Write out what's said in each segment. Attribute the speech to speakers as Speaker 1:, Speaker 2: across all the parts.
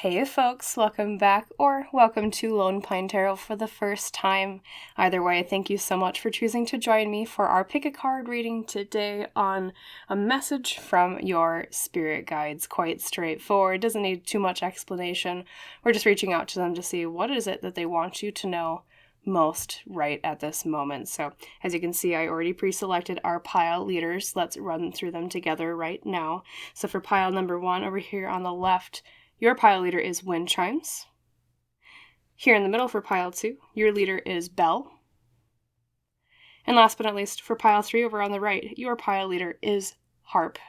Speaker 1: Hey folks, welcome back, or welcome to Lone Pine Tarot for the first time. Either way, thank you so much for choosing to join me for our pick a card reading today on a message from your spirit guides. Quite straightforward, doesn't need too much explanation. We're just reaching out to them to see what is it that they want you to know most right at this moment. So as you can see, I already pre-selected our pile leaders. Let's run through them together right now. So for pile number 1 over here on the left, your pile leader is Windchimes. Here in the middle for pile 2, your leader is Bell. And last but not least, for pile 3 over on the right, your pile leader is Harp.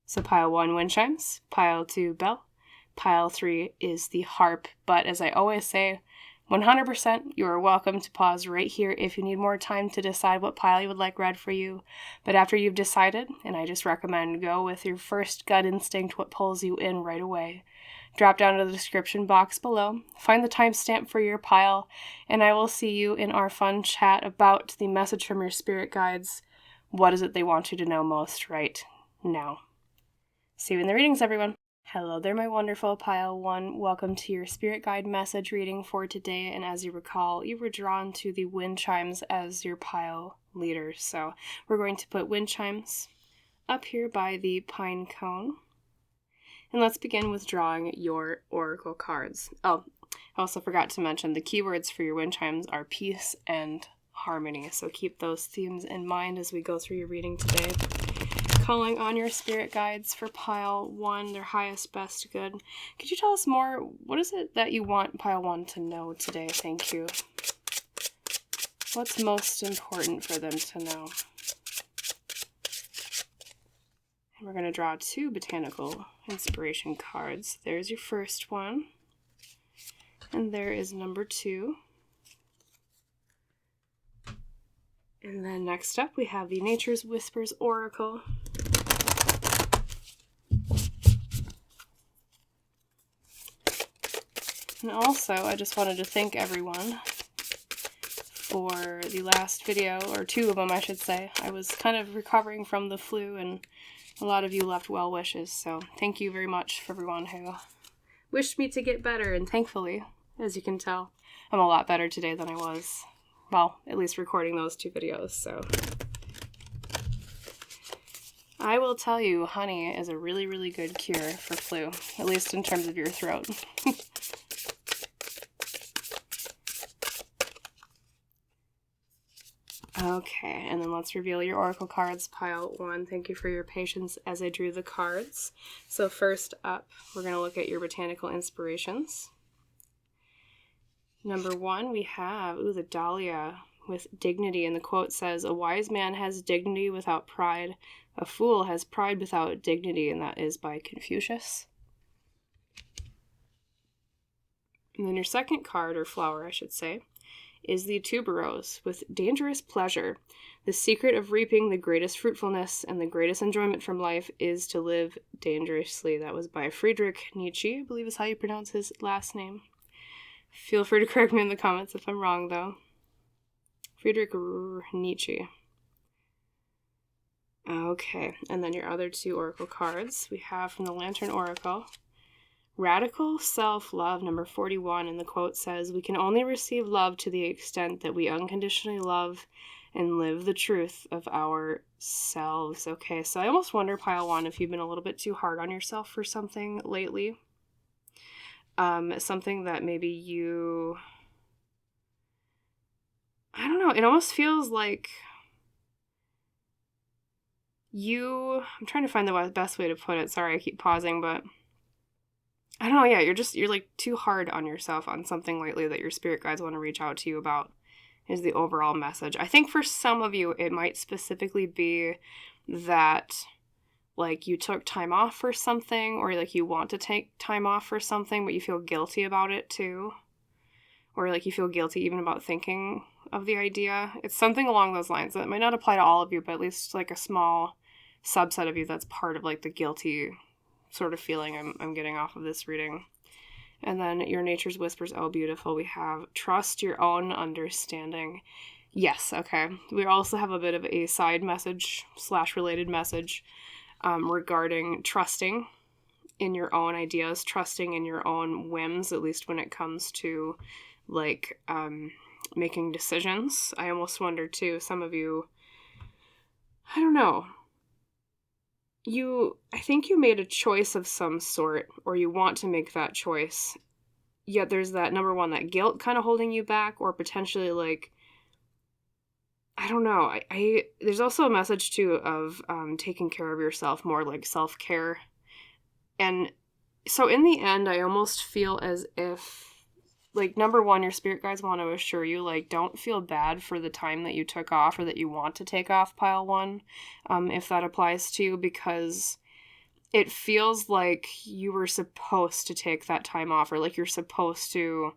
Speaker 1: So pile 1, Windchimes, pile 2, Bell, pile 3 is the Harp. But as I always say, 100% you are welcome to pause right here if you need more time to decide what pile you would like read for you. But after you've decided, and I just recommend go with your first gut instinct, what pulls you in right away. Drop down to the description box below, find the timestamp for your pile, and I will see you in our fun chat about the message from your spirit guides. What is it they want you to know most right now? See you in the readings, everyone. Hello there, my wonderful pile 1. Welcome to your spirit guide message reading for today. And as you recall, you were drawn to the Windchimes as your pile leaders. So we're going to put Windchimes up here by the pine cone. And let's begin with drawing your oracle cards. Oh, I also forgot to mention the keywords for your Windchimes are peace and harmony. So keep those themes in mind as we go through your reading today. Calling on your spirit guides for pile 1, their highest, best, good. Could you tell us more? What is it that you want pile 1 to know today? Thank you. What's most important for them to know? And we're going to draw 2 botanical inspiration cards. There's your first one. And there is number 2. And then next up we have the Nature's Whispers Oracle. And also, I just wanted to thank everyone for the last video, or 2 of them I should say. I was kind of recovering from the flu and a lot of you left well wishes, so thank you very much for everyone who wished me to get better, and thankfully, as you can tell, I'm a lot better today than I was, well, at least recording those 2 videos, so. I will tell you, honey is a really, really good cure for flu, at least in terms of your throat. Okay, and then let's reveal your oracle cards, pile 1. Thank you for your patience as I drew the cards. So first up, we're going to look at your botanical inspirations. Number 1, we have, the Dahlia with dignity, and the quote says, "A wise man has dignity without pride. A fool has pride without dignity," and that is by Confucius. And then your second card, or flower, I should say, is the tuberose with dangerous pleasure. The secret of reaping the greatest fruitfulness and the greatest enjoyment from life is to live dangerously. That was by Friedrich Nietzsche, I believe is how you pronounce his last name. Feel free to correct me in the comments if I'm wrong, though. Friedrich Nietzsche. Okay, and then your other 2 oracle cards we have from the Lantern Oracle. Radical self-love, number 41, and the quote says, "We can only receive love to the extent that we unconditionally love and live the truth of ourselves." Okay, so I almost wonder, pile 1, if you've been a little bit too hard on yourself for something lately. Something that maybe you, I don't know, it almost feels like I'm trying to find the best way to put it. Sorry, I keep pausing, but I don't know, yeah, you're like too hard on yourself on something lately that your spirit guides want to reach out to you about, is the overall message. I think for some of you, it might specifically be that, like, you took time off for something, or like you want to take time off for something, but you feel guilty about it too. Or like you feel guilty even about thinking of the idea. It's something along those lines. That might not apply to all of you, but at least like a small subset of you that's part of like the guilty sort of feeling I'm getting off of this reading. And then your Nature's Whispers, oh beautiful, we have trust your own understanding. Yes, okay. We also have a bit of a side message / related message regarding trusting in your own ideas, trusting in your own whims, at least when it comes to like making decisions. I almost wonder too, some of you, I don't know, I think you made a choice of some sort, or you want to make that choice, yet there's that, number one, that guilt kind of holding you back, or potentially like, I don't know, there's also a message too of taking care of yourself, more like self-care. And so in the end, I almost feel as if, like, number one, your spirit guides want to assure you, like, don't feel bad for the time that you took off or that you want to take off, pile one, if that applies to you, because it feels like you were supposed to take that time off, or like you're supposed to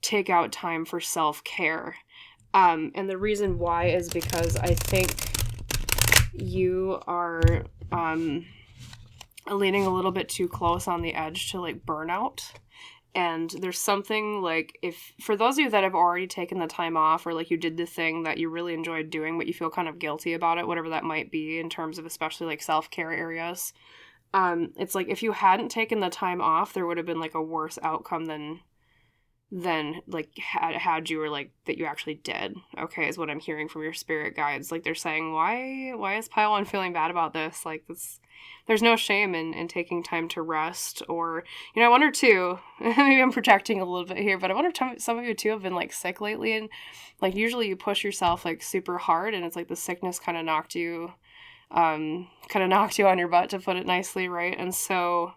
Speaker 1: take out time for self-care. And the reason why is because I think you are leaning a little bit too close on the edge to like burnout. And there's something like, if for those of you that have already taken the time off, or like you did the thing that you really enjoyed doing but you feel kind of guilty about it, whatever that might be in terms of especially like self-care areas, it's like if you hadn't taken the time off, there would have been like a worse outcome than like had you, or like that you actually did. Okay, is what I'm hearing from your spirit guides. Like they're saying, why is pile one feeling bad about this? Like this, there's no shame in taking time to rest. Or, you know, I wonder too, maybe I'm projecting a little bit here, but I wonder if some of you too have been like sick lately, and like usually you push yourself like super hard, and it's like the sickness kind of knocked you on your butt, to put it nicely, right? And so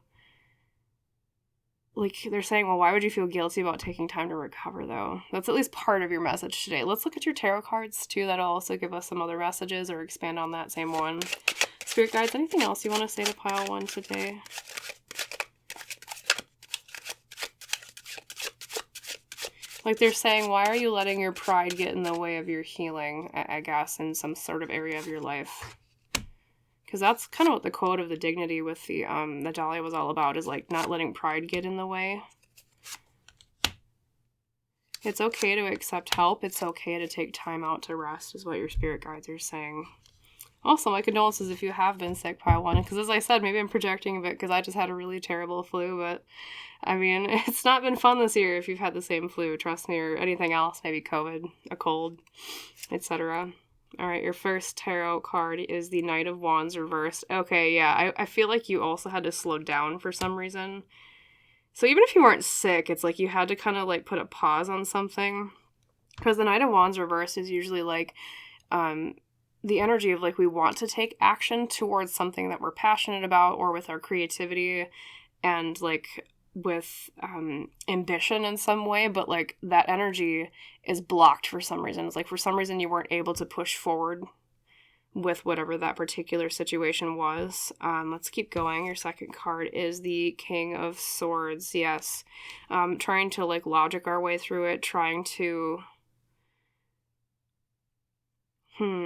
Speaker 1: like they're saying, well, why would you feel guilty about taking time to recover, though? That's at least part of your message today. Let's look at your tarot cards too. That'll also give us some other messages or expand on that same one. Spirit guides, anything else you want to say to pile one today? Like they're saying, why are you letting your pride get in the way of your healing, I guess, in some sort of area of your life? Because that's kind of what the quote of the dignity with the Dahlia was all about, is like not letting pride get in the way. It's okay to accept help. It's okay to take time out to rest, is what your spirit guides are saying. Also, my condolences if you have been sick, pile one. Because as I said, maybe I'm projecting a bit because I just had a really terrible flu. But, I mean, it's not been fun this year if you've had the same flu, trust me, or anything else. Maybe COVID, a cold, etc. All right, your first tarot card is the Knight of Wands reversed. Okay, yeah, I feel like you also had to slow down for some reason. So even if you weren't sick, it's like you had to kind of like put a pause on something. Because the Knight of Wands reversed is usually like the energy of like we want to take action towards something that we're passionate about, or with our creativity and like with ambition in some way, but like that energy is blocked for some reason. It's like for some reason you weren't able to push forward with whatever that particular situation was. Let's keep going. Your second card is the King of Swords. Yes. Trying to like logic our way through it, trying to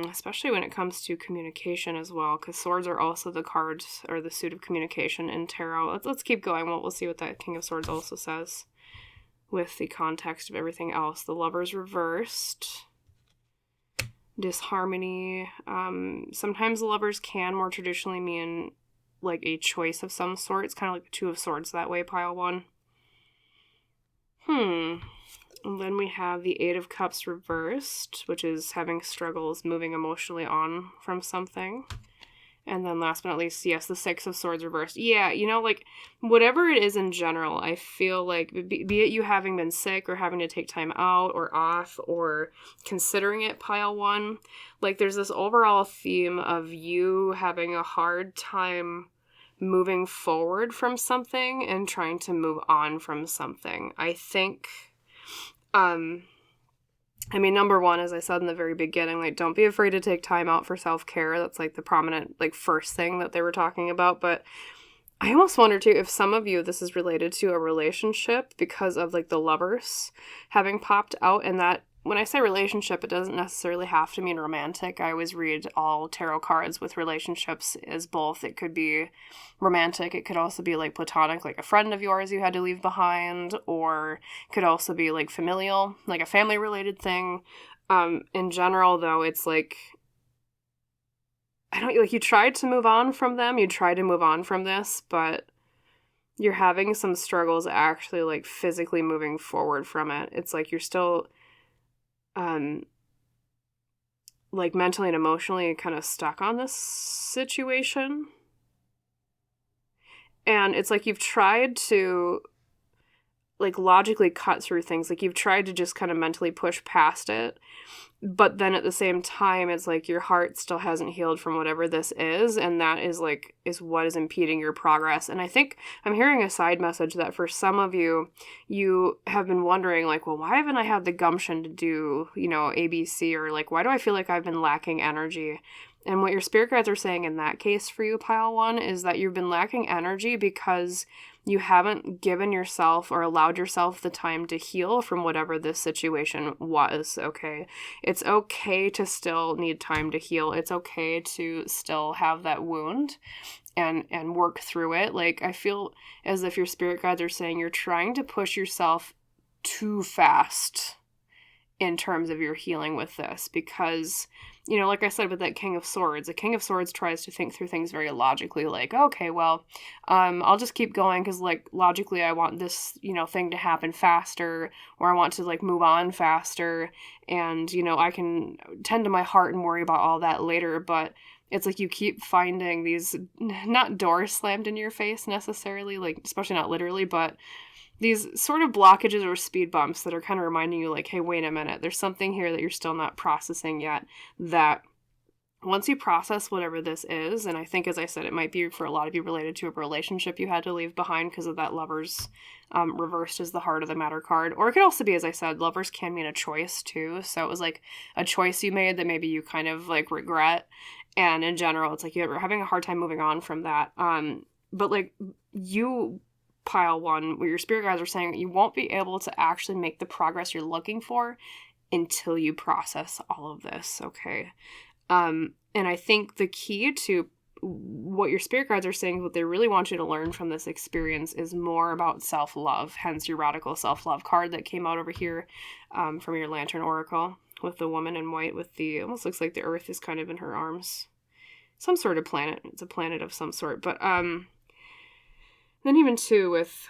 Speaker 1: especially when it comes to communication as well, because swords are also the cards, or the suit of communication in tarot. Let's keep going. We'll see what that King of Swords also says with the context of everything else. The Lovers reversed. Disharmony. Sometimes the Lovers can more traditionally mean like a choice of some sort. It's kind of like the Two of Swords that way, pile one. And then we have the Eight of Cups reversed, which is having struggles moving emotionally on from something. And then last but not least, yes, the Six of Swords reversed. Yeah, you know, like, whatever it is in general, I feel like, be it you having been sick or having to take time out or off or considering it, pile one, like, there's this overall theme of you having a hard time moving forward from something and trying to move on from something. I think... I mean, number one, as I said in the very beginning, like, don't be afraid to take time out for self-care. That's, like, the prominent, like, first thing that they were talking about. But I almost wonder, too, if some of you, this is related to a relationship because of, like, the Lovers having popped out. And that, when I say relationship, it doesn't necessarily have to mean romantic. I always read all tarot cards with relationships as both. It could be romantic. It could also be, like, platonic, like a friend of yours you had to leave behind. Or it could also be, like, familial, like a family-related thing. In general, though, it's, like, I don't, like, you tried to move on from them. You tried to move on from this, but you're having some struggles actually, like, physically moving forward from it. It's like you're still, like, mentally and emotionally kind of stuck on this situation. And it's like you've tried to, like, logically cut through things. Like, you've tried to just kind of mentally push past it. But then at the same time, it's like your heart still hasn't healed from whatever this is. And that is, like, is what is impeding your progress. And I think I'm hearing a side message that for some of you, you have been wondering, like, well, why haven't I had the gumption to do, you know, ABC? Or, like, why do I feel like I've been lacking energy? And what your spirit guides are saying in that case for you, pile one, is that you've been lacking energy because you haven't given yourself or allowed yourself the time to heal from whatever this situation was, okay? It's okay to still need time to heal. It's okay to still have that wound and work through it. Like, I feel as if your spirit guides are saying you're trying to push yourself too fast in terms of your healing with this, because, you know, like I said with that King of Swords, the King of Swords tries to think through things very logically, like, okay, well, I'll just keep going because, like, logically I want this, you know, thing to happen faster, or I want to, like, move on faster, and, you know, I can tend to my heart and worry about all that later. But it's like you keep finding these, not doors slammed in your face necessarily, like, especially not literally, but these sort of blockages or speed bumps that are kind of reminding you, like, hey, wait a minute, there's something here that you're still not processing yet, that once you process whatever this is, and I think, as I said, it might be for a lot of you related to a relationship you had to leave behind because of that Lovers reversed as the heart of the matter card. Or it could also be, as I said, Lovers can mean a choice too. So it was like a choice you made that maybe you kind of, like, regret. And in general, it's like you're having a hard time moving on from that. But, like, you, pile one, where your spirit guides are saying you won't be able to actually make the progress you're looking for until you process all of this, okay? And I think the key to what your spirit guides are saying, what they really want you to learn from this experience, is more about self-love, hence your radical self-love card that came out over here from your Lantern Oracle, with the woman in white with the, almost looks like the earth is kind of in her arms. Some sort of planet. It's a planet of some sort. But then even too, with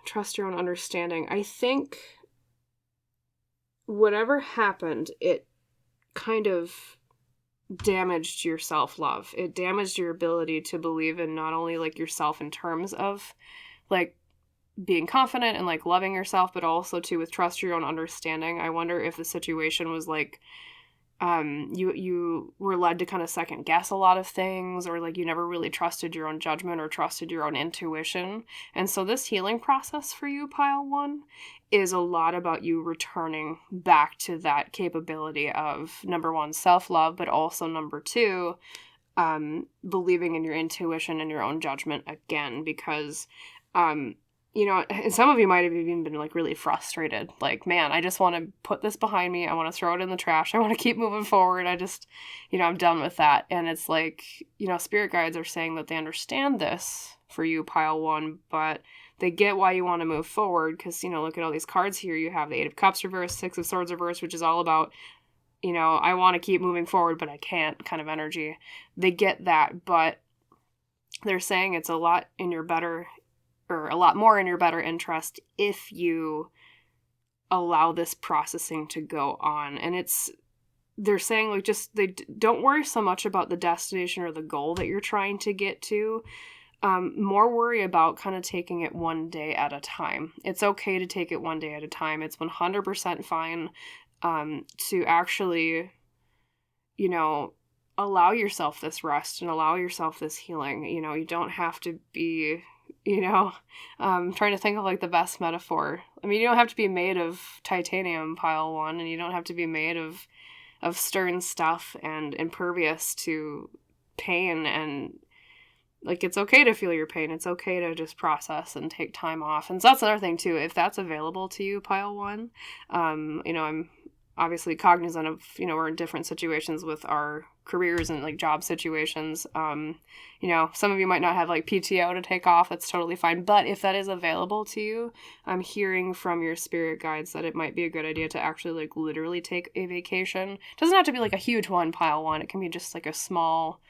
Speaker 1: trust your own understanding, I think whatever happened, it kind of damaged your self-love. It damaged your ability to believe in not only, like, yourself in terms of, like, being confident and, like, loving yourself, but also too with trust your own understanding. I wonder if the situation was like, you were led to kind of second guess a lot of things, or, like, you never really trusted your own judgment or trusted your own intuition. And so this healing process for you, pile one, is a lot about you returning back to that capability of, number one, self-love, but also number two, believing in your intuition and your own judgment again. Because you know, and some of you might have even been, like, really frustrated. Like, man, I just want to put this behind me. I want to throw it in the trash. I want to keep moving forward. I just, you know, I'm done with that. And it's like, you know, spirit guides are saying that they understand this for you, pile one, but they get why you want to move forward. Because, you know, look at all these cards here. You have the Eight of Cups reversed, Six of Swords reversed, which is all about, you know, I want to keep moving forward, but I can't kind of energy. They get that, but they're saying it's a lot in your better, or a lot more in your better interest, if you allow this processing to go on. And they're saying, like, just, they don't worry so much about the destination or the goal that you're trying to get to. More worry about kind of taking it one day at a time. It's okay to take it one day at a time. It's 100% fine to actually, you know, allow yourself this rest and allow yourself this healing. You know, you don't have to be, you know, trying to think of, like, the best metaphor. I mean, you don't have to be made of titanium, pile one, and you don't have to be made of stern stuff and impervious to pain. And, like, it's okay to feel your pain. It's okay to just process and take time off. And so that's another thing too. If that's available to you, pile one, you know, I'm obviously cognizant of, you know, we're in different situations with our careers and, like, job situations. You know, some of you might not have, like, PTO to take off. That's totally fine. But if that is available to you, I'm hearing from your spirit guides that it might be a good idea to actually, like, literally take a vacation. It doesn't have to be, like, a huge one, pile one. It can be just, like, a small,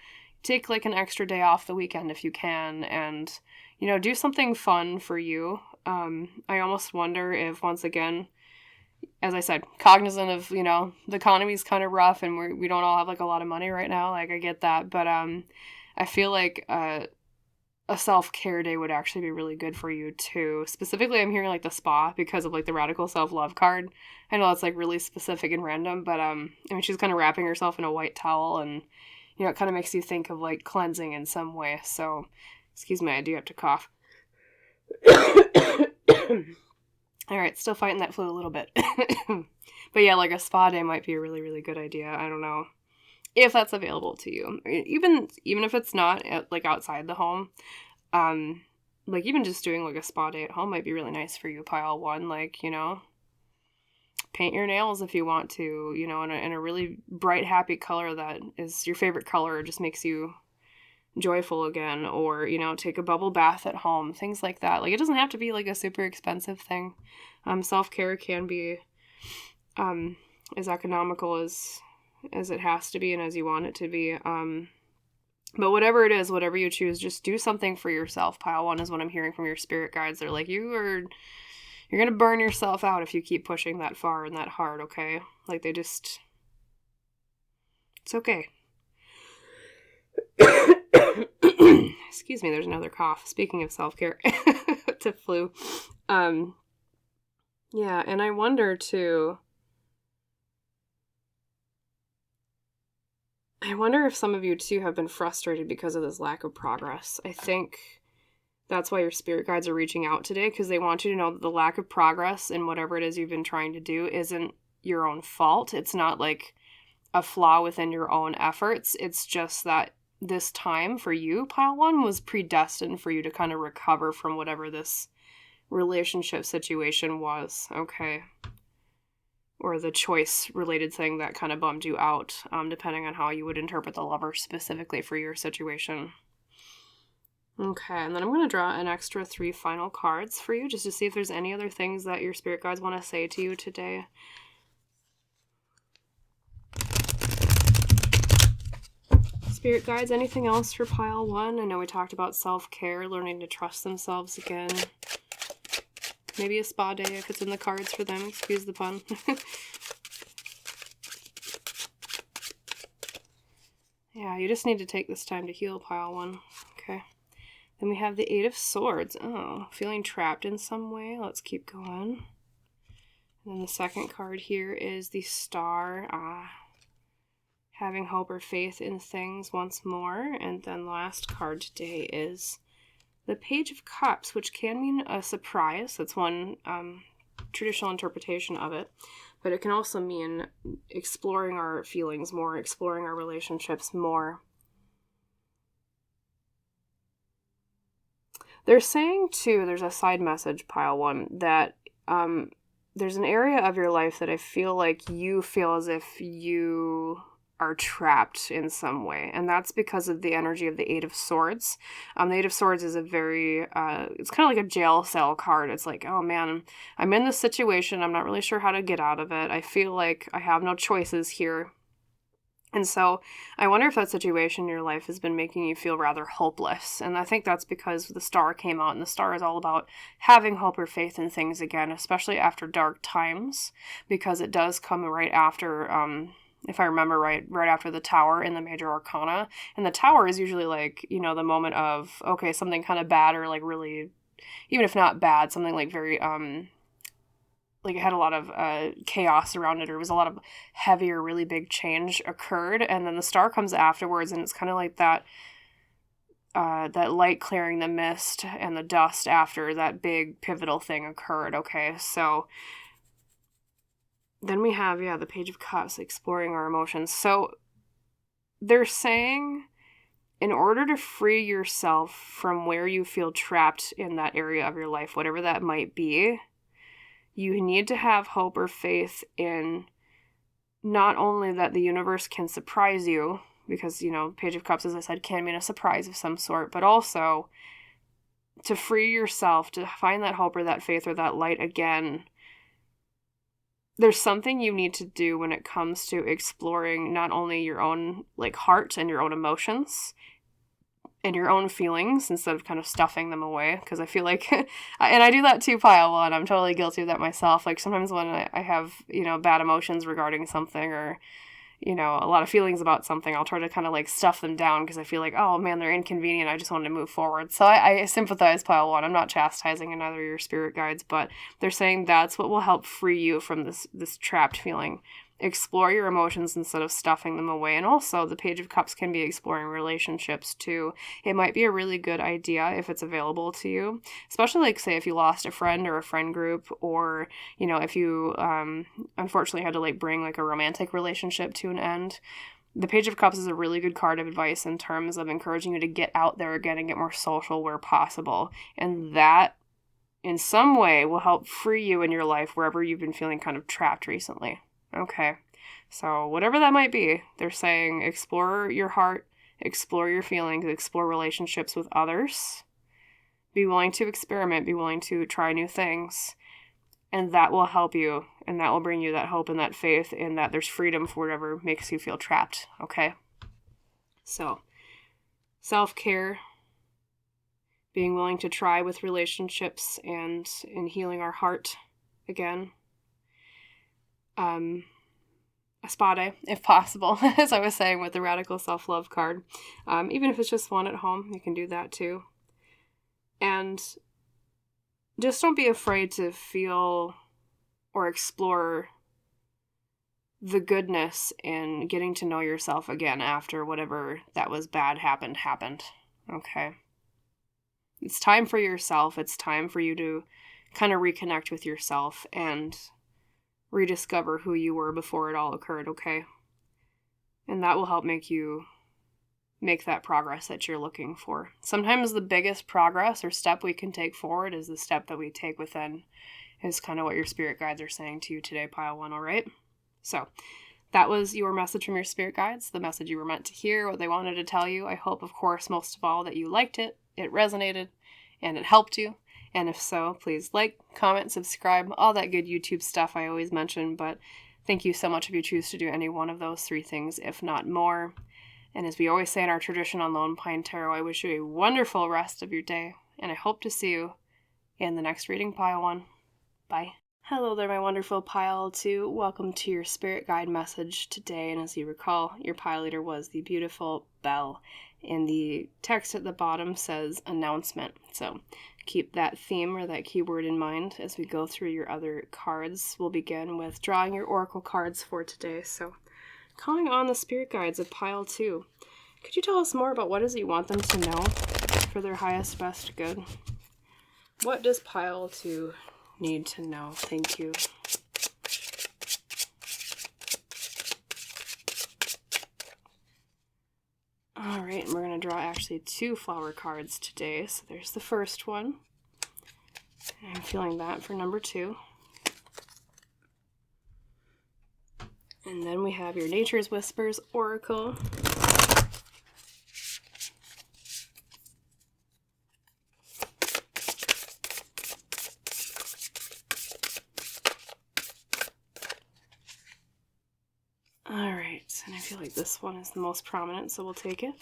Speaker 1: take, like, an extra day off the weekend if you can, and, you do something fun for you. I almost wonder if, once again, as I said, cognizant of, the economy's kind of rough and we don't all have like a lot of money right now. Like, I get that. But I feel like a self-care day would actually be really good for you too. Specifically, I'm hearing like the spa because of like the radical self-love card. I know that's like really specific and random, but she's kind of wrapping herself in a white towel, and it kind of makes you think of like cleansing in some way. So, excuse me, I do have to cough. All right, still fighting that flu a little bit. But yeah, like a spa day might be a really, really good idea. I don't know if that's available to you. Even if it's not like outside the home, like even just doing like a spa day at home might be really nice for you, pile one. Like, paint your nails if you want to, in a really bright, happy color that is your favorite color, just makes you joyful again, or take a bubble bath at home, things like that. Like, it doesn't have to be like a super expensive thing. Self-care can be as economical as it has to be and as you want it to be. But whatever it is, whatever you choose, just do something for yourself. Pile one is what I'm hearing from your spirit guides. They're like, you're gonna burn yourself out if you keep pushing that far and that hard, okay? Like, it's okay. Excuse me, there's another cough. Speaking of self-care, to flu. Yeah, and I wonder too, if some of you too have been frustrated because of this lack of progress. I think that's why your spirit guides are reaching out today, because they want you to know that the lack of progress in whatever it is you've been trying to do isn't your own fault. It's not like a flaw within your own efforts. It's just that this time for you, pile one, was predestined for you to kind of recover from whatever this relationship situation was, okay? Or the choice-related thing that kind of bummed you out, depending on how you would interpret the Lover specifically for your situation. Okay, and then I'm going to draw an extra 3 final cards for you, just to see if there's any other things that your spirit guides want to say to you today. Spirit guides, anything else for pile one? I know we talked about self-care, learning to trust themselves again. Maybe a spa day if it's in the cards for them. Excuse the pun. Yeah, you just need to take this time to heal, pile one. Okay. Then we have the 8 of Swords. Oh, feeling trapped in some way. Let's keep going. And then the second card here is the Star. Having hope or faith in things once more. And then last card today is the Page of Cups, which can mean a surprise. That's one traditional interpretation of it. But it can also mean exploring our feelings more, exploring our relationships more. They're saying, too, there's a side message, pile one, that there's an area of your life that I feel like you feel as if you are trapped in some way, and that's because of the energy of the 8 of Swords. The 8 of Swords is a very, it's kind of like a jail cell card. It's like, oh man, I'm in this situation, I'm not really sure how to get out of it, I feel like I have no choices here. And so I wonder if that situation in your life has been making you feel rather hopeless. And I think that's because the Star came out, and the Star is all about having hope or faith in things again, especially after dark times, because it does come right after, if I remember right after the Tower in the Major Arcana. And the Tower is usually like, the moment of, okay, something kind of bad, or like really, even if not bad, something like very, like it had a lot of chaos around it, or it was a lot of heavy or really big change occurred. And then the Star comes afterwards, and it's kind of like that light clearing the mist and the dust after that big pivotal thing occurred, okay? So then we have, the Page of Cups, exploring our emotions. So they're saying, in order to free yourself from where you feel trapped in that area of your life, whatever that might be, you need to have hope or faith in not only that the universe can surprise you, because, Page of Cups, as I said, can mean a surprise of some sort, but also to free yourself, to find that hope or that faith or that light again. There's something you need to do when it comes to exploring not only your own heart and your own emotions, in your own feelings instead of kind of stuffing them away. Because I feel like, and I do that too, pile one. I'm totally guilty of that myself. Like sometimes when I have, bad emotions regarding something or, a lot of feelings about something, I'll try to kind of like stuff them down because I feel like, oh man, they're inconvenient. I just want to move forward. So I sympathize, pile one. I'm not chastising another of your spirit guides, but they're saying that's what will help free you from this trapped feeling. Explore your emotions instead of stuffing them away. And also, the Page of Cups can be exploring relationships too. It might be a really good idea if it's available to you, especially like say if you lost a friend or a friend group, or if you unfortunately had to like bring like a romantic relationship to an end. The Page of Cups is a really good card of advice in terms of encouraging you to get out there again and get more social where possible. And that in some way will help free you in your life wherever you've been feeling kind of trapped recently. Okay, so whatever that might be, they're saying explore your heart, explore your feelings, explore relationships with others, be willing to experiment, be willing to try new things, and that will help you, and that will bring you that hope and that faith in that there's freedom for whatever makes you feel trapped, okay? So, self-care, being willing to try with relationships and in healing our heart again. A spa day, if possible, as I was saying with the Radical Self-Love card. Even if it's just one at home, you can do that too. And just don't be afraid to feel or explore the goodness in getting to know yourself again after whatever that was bad happened. Okay. It's time for yourself. It's time for you to kind of reconnect with yourself and rediscover who you were before it all occurred, okay? And that will help make you make that progress that you're looking for. Sometimes the biggest progress or step we can take forward is the step that we take within, is kind of what your spirit guides are saying to you today, pile one, all right? So that was your message from your spirit guides, the message you were meant to hear, what they wanted to tell you. I hope, of course, most of all, that you liked it, it resonated, and it helped you. And if so, please like, comment, subscribe, all that good YouTube stuff I always mention. But thank you so much if you choose to do any one of those three things, if not more. And as we always say in our tradition on Lone Pine Tarot, I wish you a wonderful rest of your day. And I hope to see you in the next reading, Pile 1. Bye. Hello there, my wonderful Pile 2. Welcome to your spirit guide message today. And as you recall, your pile leader was the beautiful Belle. And the text at the bottom says announcement. So keep that theme or that keyword in mind as we go through your other cards. We'll begin with drawing your oracle cards for today. So calling on the spirit guides of Pile 2. Could you tell us more about what is it you want them to know for their highest, best good? What does Pile 2 need to know? Thank you. Alright, and we're going to draw actually 2 flower cards today. So there's the first one. I'm feeling that for number 2. And then we have your Nature's Whispers Oracle. Alright, and I feel like this one is the most prominent, so we'll take it.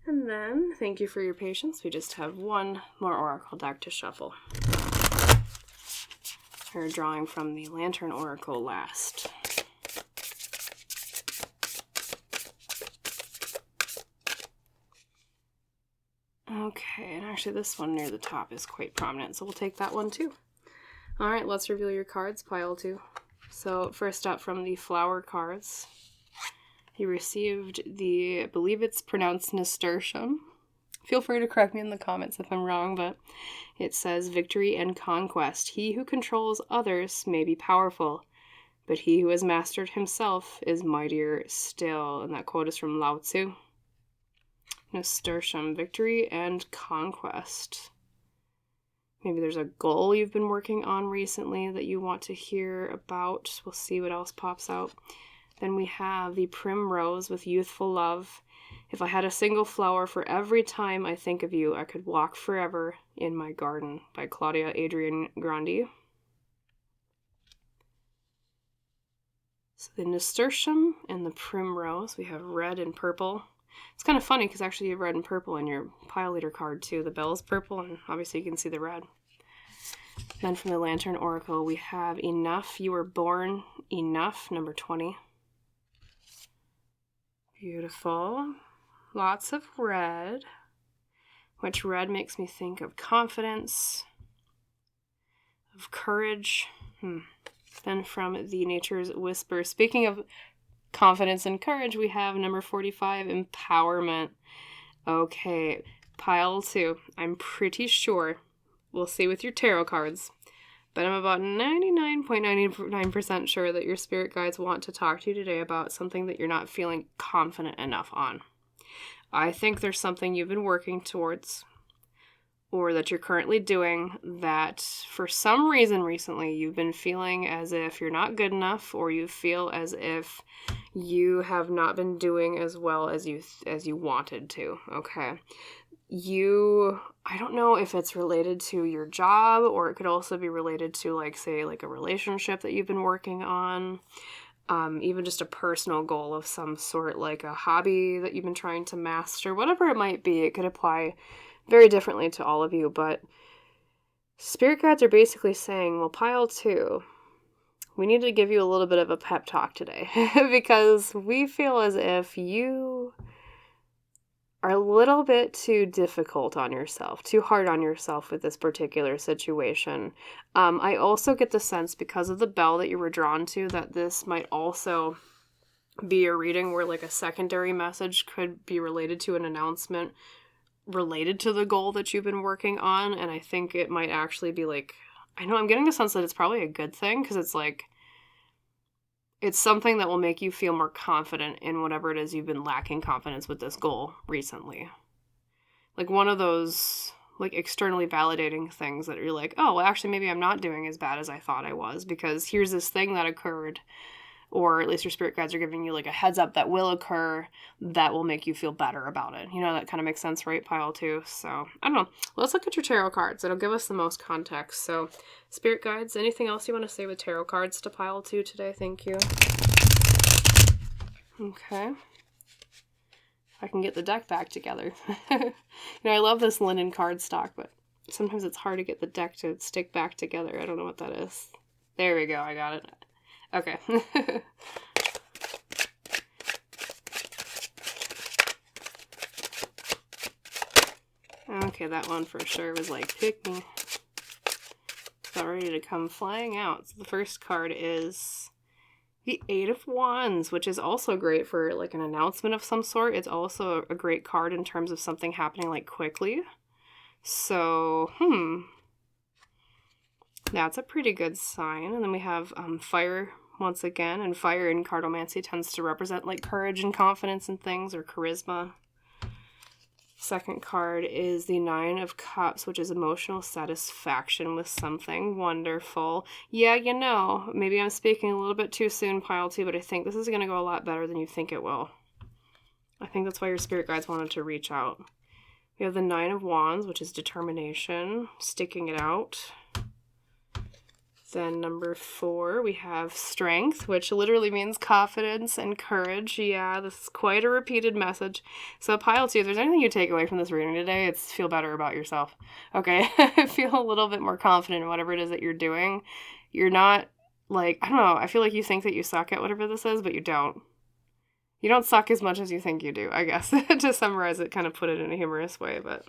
Speaker 1: And then, thank you for your patience, we just have one more Oracle deck to shuffle. We're drawing from the Lantern Oracle last. Okay, and actually this one near the top is quite prominent, so we'll take that one too. Alright, let's reveal your cards, Pile 2. So first up from the flower cards, you received the, I believe it's pronounced nasturtium. Feel free to correct me in the comments if I'm wrong, but it says victory and conquest. He who controls others may be powerful, but he who has mastered himself is mightier still. And that quote is from Lao Tzu. Nasturtium, victory and conquest. Maybe there's a goal you've been working on recently that you want to hear about. We'll see what else pops out. Then we have the primrose with youthful love. If I had a single flower for every time I think of you, I could walk forever in my garden, by Claudia Adrian Grandi. So the nasturtium and the primrose, we have red and purple. It's kind of funny because actually you have red and purple in your pile leader card too. The bell is purple, and obviously you can see the red. Then from the Lantern Oracle, we have Enough. You were born enough, number 20. Beautiful. Lots of red, which red makes me think of confidence, of courage. Then from the Nature's Whisper, speaking of confidence and courage, we have number 45, Empowerment. Okay, pile 2. I'm pretty sure, we'll see with your tarot cards, but I'm about 99.99% sure that your spirit guides want to talk to you today about something that you're not feeling confident enough on. I think there's something you've been working towards, or that you're currently doing, that for some reason recently you've been feeling as if you're not good enough, or you feel as if you have not been doing as well as you wanted to. Okay. I don't know if it's related to your job, or it could also be related to, like, say, like a relationship that you've been working on, even just a personal goal of some sort, like a hobby that you've been trying to master, whatever it might be. It could apply very differently to all of you, but spirit guides are basically saying, well, pile 2, we need to give you a little bit of a pep talk today because we feel as if you are a little bit too difficult on yourself, too hard on yourself with this particular situation. I also get the sense, because of the bell that you were drawn to, that this might also be a reading where, like, a secondary message could be related to an announcement related to the goal that you've been working on. And I think it might actually be, like, I know I'm getting the sense that it's probably a good thing, because it's like, it's something that will make you feel more confident in whatever it is you've been lacking confidence with this goal recently. Like one of those, like, externally validating things that you're like, oh, well, actually, maybe I'm not doing as bad as I thought I was, because here's this thing that occurred, or at least your spirit guides are giving you, like, a heads up that will occur that will make you feel better about it. You know, that kind of makes sense, right? Pile 2. So, I don't know. Let's look at your tarot cards. It'll give us the most context. So, spirit guides, anything else you want to say with tarot cards to pile 2 today? Thank you. Okay. I can get the deck back together. You know, I love this linen cardstock, but sometimes it's hard to get the deck to stick back together. I don't know what that is. There we go. I got it. Okay. Okay, that one for sure was like, pick me. About ready to come flying out. So the first card is the 8 of Wands, which is also great for, like, an announcement of some sort. It's also a great card in terms of something happening, like, quickly. So, that's a pretty good sign. And then we have fire once again, and fire in cardomancy tends to represent, like, courage and confidence in things, or charisma. Second card is the 9 of Cups, which is emotional satisfaction with something. Wonderful. Yeah, you know, maybe I'm speaking a little bit too soon, pile 2, but I think this is going to go a lot better than you think it will. I think that's why your spirit guides wanted to reach out. We have the 9 of Wands, which is determination, sticking it out. Then number 4, we have strength, which literally means confidence and courage. Yeah, this is quite a repeated message. So pile 2, if there's anything you take away from this reading today, it's feel better about yourself. Okay, feel a little bit more confident in whatever it is that you're doing. You're not, like, I don't know, I feel like you think that you suck at whatever this is, but you don't. You don't suck as much as you think you do, I guess, to summarize it, kind of put it in a humorous way, but...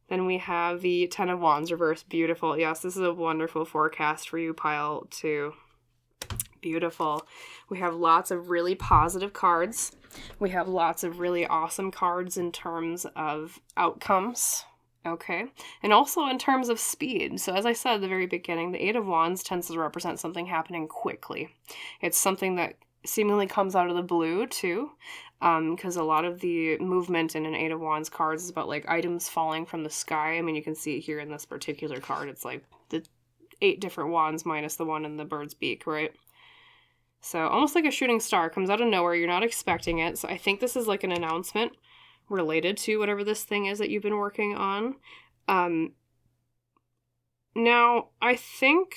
Speaker 1: Then we have the 10 of Wands reversed. Beautiful. Yes, this is a wonderful forecast for you, pile 2. Beautiful. We have lots of really positive cards. We have lots of really awesome cards in terms of outcomes. Okay. And also in terms of speed. So as I said at the very beginning, the 8 of Wands tends to represent something happening quickly. It's something that seemingly comes out of the blue too. Because a lot of the movement in an 8 of Wands cards is about, like, items falling from the sky. I mean, you can see it here in this particular card. It's like the 8 different wands minus the one in the bird's beak, right? So almost like a shooting star comes out of nowhere. You're not expecting it. So I think this is like an announcement related to whatever this thing is that you've been working on. Now, I think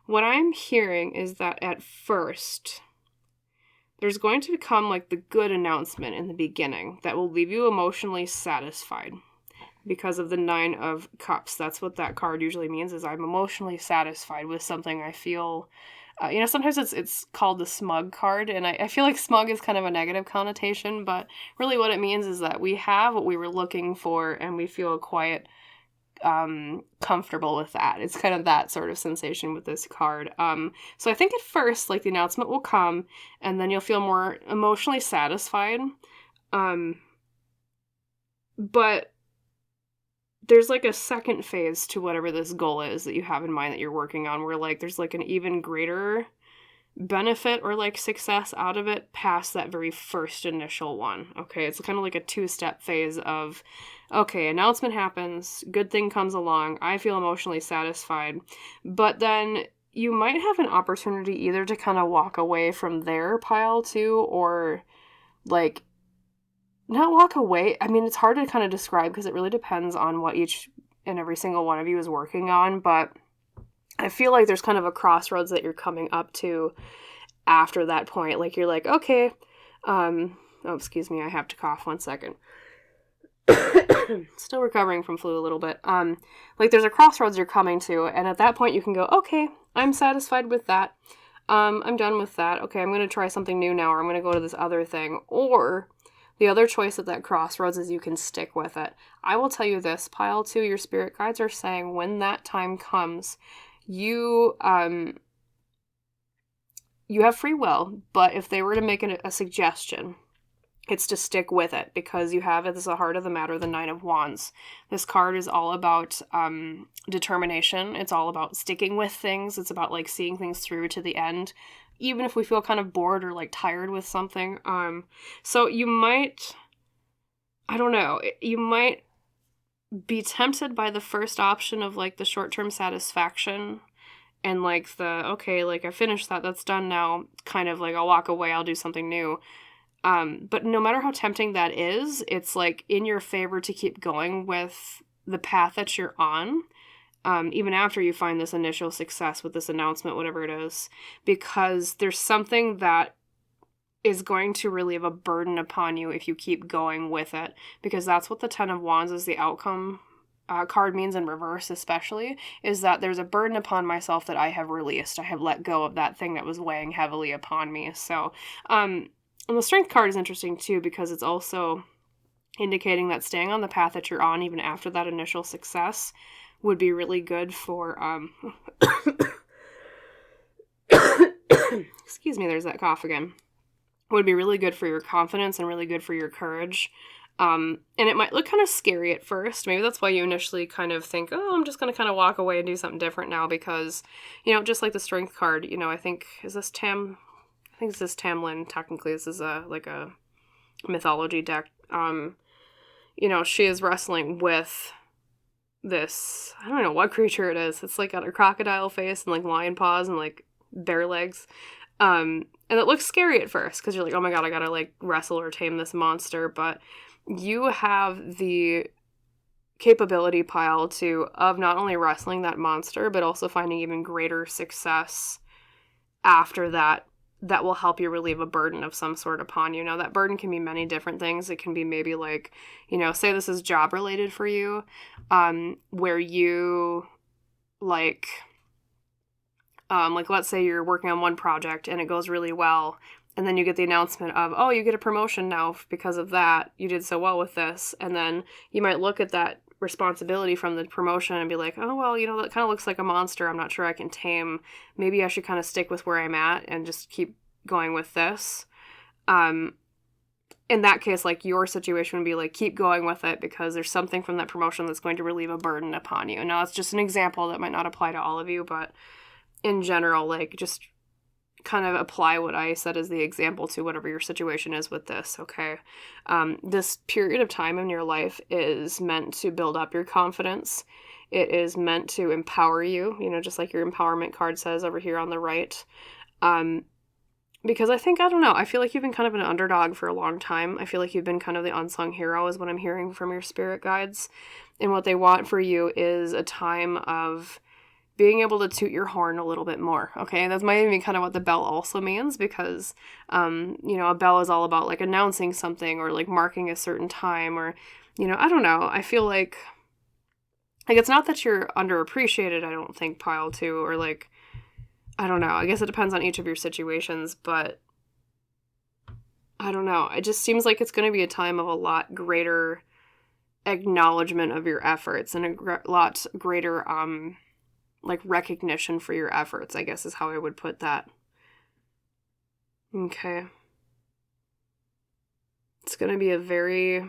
Speaker 1: what I'm hearing is that at first... there's going to become like the good announcement in the beginning that will leave you emotionally satisfied because of the 9 of Cups. That's what that card usually means, is I'm emotionally satisfied with something. I feel, sometimes it's called the smug card, and I feel like smug is kind of a negative connotation, but really what it means is that we have what we were looking for and we feel quite comfortable with that. It's kind of that sort of sensation with this card. So I think at first, like, the announcement will come and then you'll feel more emotionally satisfied. But there's like a second phase to whatever this goal is that you have in mind that you're working on, where like there's like an even greater benefit or like success out of it past that very first initial one. Okay, it's kind of like a 2-step phase of, okay, announcement happens, good thing comes along, I feel emotionally satisfied, but then you might have an opportunity either to kind of walk away from their pile too, or like not walk away. I mean, it's hard to kind of describe because it really depends on what each and every single one of you is working on, but I feel like there's kind of a crossroads that you're coming up to after that point. Like, you're like, okay, excuse me, I have to cough 1 second. Still recovering from flu a little bit. Like, there's a crossroads you're coming to, and at that point you can go, okay, I'm satisfied with that. I'm done with that. Okay, I'm going to try something new now, or I'm going to go to this other thing. Or the other choice at that crossroads is you can stick with it. I will tell you this, pile 2, your spirit guides are saying when that time comes, you have free will, but if they were to make a suggestion, it's to stick with it, because you have, it is the heart of the matter, the 9 of Wands. This card is all about determination. It's all about sticking with things. It's about like seeing things through to the end, even if we feel kind of bored or like tired with something. So you might, I don't know, you might be tempted by the first option of like the short-term satisfaction and like the, okay, like I finished that, that's done now, kind of like I'll walk away, I'll do something new. But no matter how tempting that is, it's like in your favor to keep going with the path that you're on, even after you find this initial success with this announcement, whatever it is, because there's something that is going to relieve a burden upon you if you keep going with it, because that's what the 10 of Wands is, the outcome card means in reverse, especially, is that there's a burden upon myself that I have released. I have let go of that thing that was weighing heavily upon me. So, and the Strength card is interesting too, because it's also indicating that staying on the path that you're on, even after that initial success, would be really good for, excuse me, there's that cough again. Would be really good for your confidence and really good for your courage. And it might look kind of scary at first. Maybe that's why you initially kind of think, oh, I'm just going to kind of walk away and do something different now, because, just like the Strength card, I think, is this Tam? I think this is Tamlin. Technically, this is a mythology deck. She is wrestling with this, I don't know what creature it is. It's like got a crocodile face and like lion paws and like bear legs. And it looks scary at first because you're like, oh my god, I gotta like wrestle or tame this monster. But you have the capability pile of not only wrestling that monster, but also finding even greater success after that will help you relieve a burden of some sort upon you. Now, that burden can be many different things. It can be maybe like, say this is job related for you, where you like let's say you're working on one project and it goes really well, and then you get the announcement of, oh, you get a promotion now because of that. You did so well with this. And then you might look at that responsibility from the promotion and be like, oh, well, that kind of looks like a monster I'm not sure I can tame. Maybe I should kind of stick with where I'm at and just keep going with this. In that case, like, your situation would be like, keep going with it because there's something from that promotion that's going to relieve a burden upon you. Now, it's just an example that might not apply to all of you, but in general, like, just kind of apply what I said as the example to whatever your situation is with this, okay? This period of time in your life is meant to build up your confidence. It is meant to empower you, just like your empowerment card says over here on the right. Because I feel like you've been kind of an underdog for a long time. I feel like you've been kind of the unsung hero is what I'm hearing from your spirit guides. And what they want for you is a time of being able to toot your horn a little bit more, okay? That might be kind of what the bell also means, because, you know, a bell is all about, like, announcing something or, like, marking a certain time, or, you know, I don't know. I feel like it's not that you're underappreciated, I don't think, pile 2, or, like, I don't know. I guess it depends on each of your situations, but I don't know. It just seems like it's going to be a time of a lot greater acknowledgement of your efforts, and a lot greater, like, recognition for your efforts, I guess is how I would put that. Okay. It's going to be a very,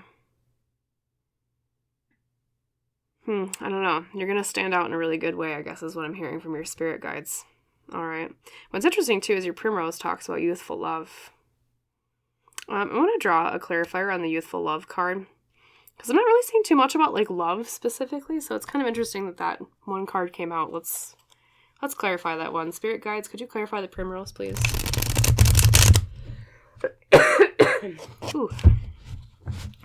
Speaker 1: I don't know. You're going to stand out in a really good way, I guess is what I'm hearing from your spirit guides. All right. What's interesting, too, is your primrose talks about youthful love. I want to draw a clarifier on the youthful love card, because I'm not really seeing too much about, like, love specifically, so it's kind of interesting that that one card came out. Let's clarify that one. Spirit guides, could you clarify the primrose, please? Ooh.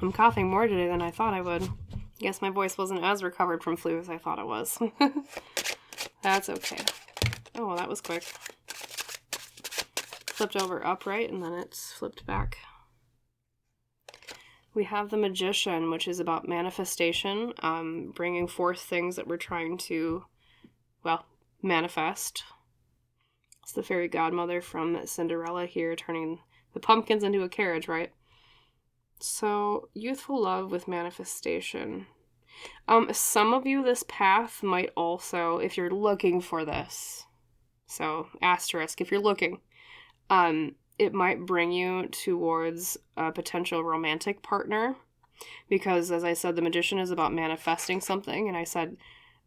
Speaker 1: I'm coughing more today than I thought I would. Guess my voice wasn't as recovered from flu as I thought it was. That's okay. Oh, well, that was quick. Flipped over upright, and then it's flipped back. We have the Magician, which is about manifestation, bringing forth things that we're trying to, well, manifest. It's the fairy godmother from Cinderella here, turning the pumpkins into a carriage, right? So, youthful love with manifestation. Some of you, this path might also, if you're looking for this, so asterisk, if you're looking, it might bring you towards a potential romantic partner, because, as I said, the Magician is about manifesting something, and I said,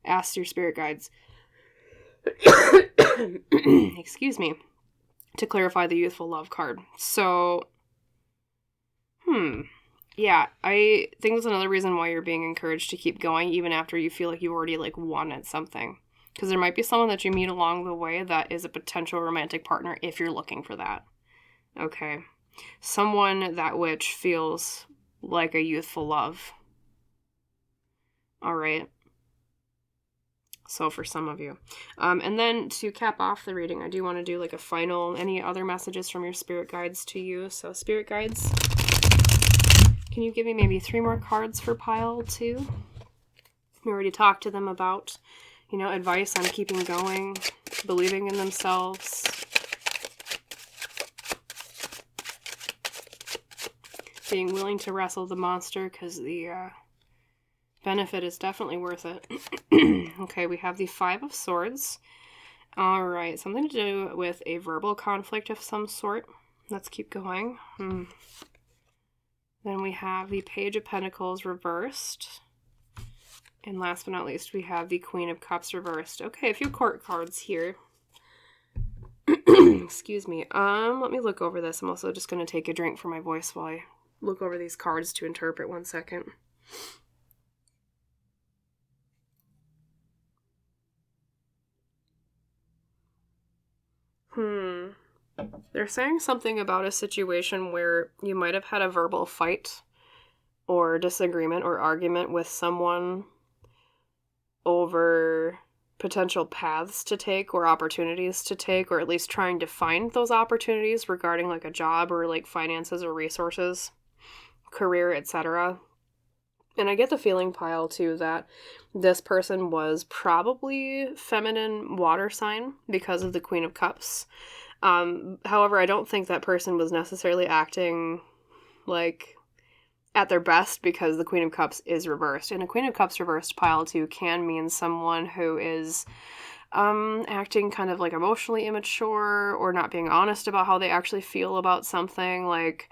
Speaker 1: ask your spirit guides, excuse me, to clarify the youthful love card. So, yeah, I think that's another reason why you're being encouraged to keep going, even after you feel like you already, like, wanted something. Because there might be someone that you meet along the way that is a potential romantic partner if you're looking for that. Okay. Someone that which feels like a youthful love. All right. So for some of you. And then to cap off the reading, I do want to do, like, a final, any other messages from your spirit guides to you. So spirit guides, can you give me maybe 3 more cards for pile 2? We already talked to them about, you know, advice on keeping going, believing in themselves, being willing to wrestle the monster, because the benefit is definitely worth it. Okay, we have the 5 of Swords. All right, something to do with a verbal conflict of some sort. Let's keep going. Then we have the Page of Pentacles reversed. And last but not least, we have the Queen of Cups reversed. Okay, a few court cards here. Excuse me. Let me look over this. I'm also just going to take a drink for my voice while I look over these cards to interpret. 1 second. They're saying something about a situation where you might have had a verbal fight or disagreement or argument with someone over potential paths to take or opportunities to take, or at least trying to find those opportunities regarding, like, a job or, like, finances or resources, career, etc. And I get the feeling, pile 2, that this person was probably feminine water sign because of the Queen of Cups. However, I don't think that person was necessarily acting, like, at their best, because the Queen of Cups is reversed. And a Queen of Cups reversed, pile 2, can mean someone who is acting kind of, like, emotionally immature, or not being honest about how they actually feel about something. Like,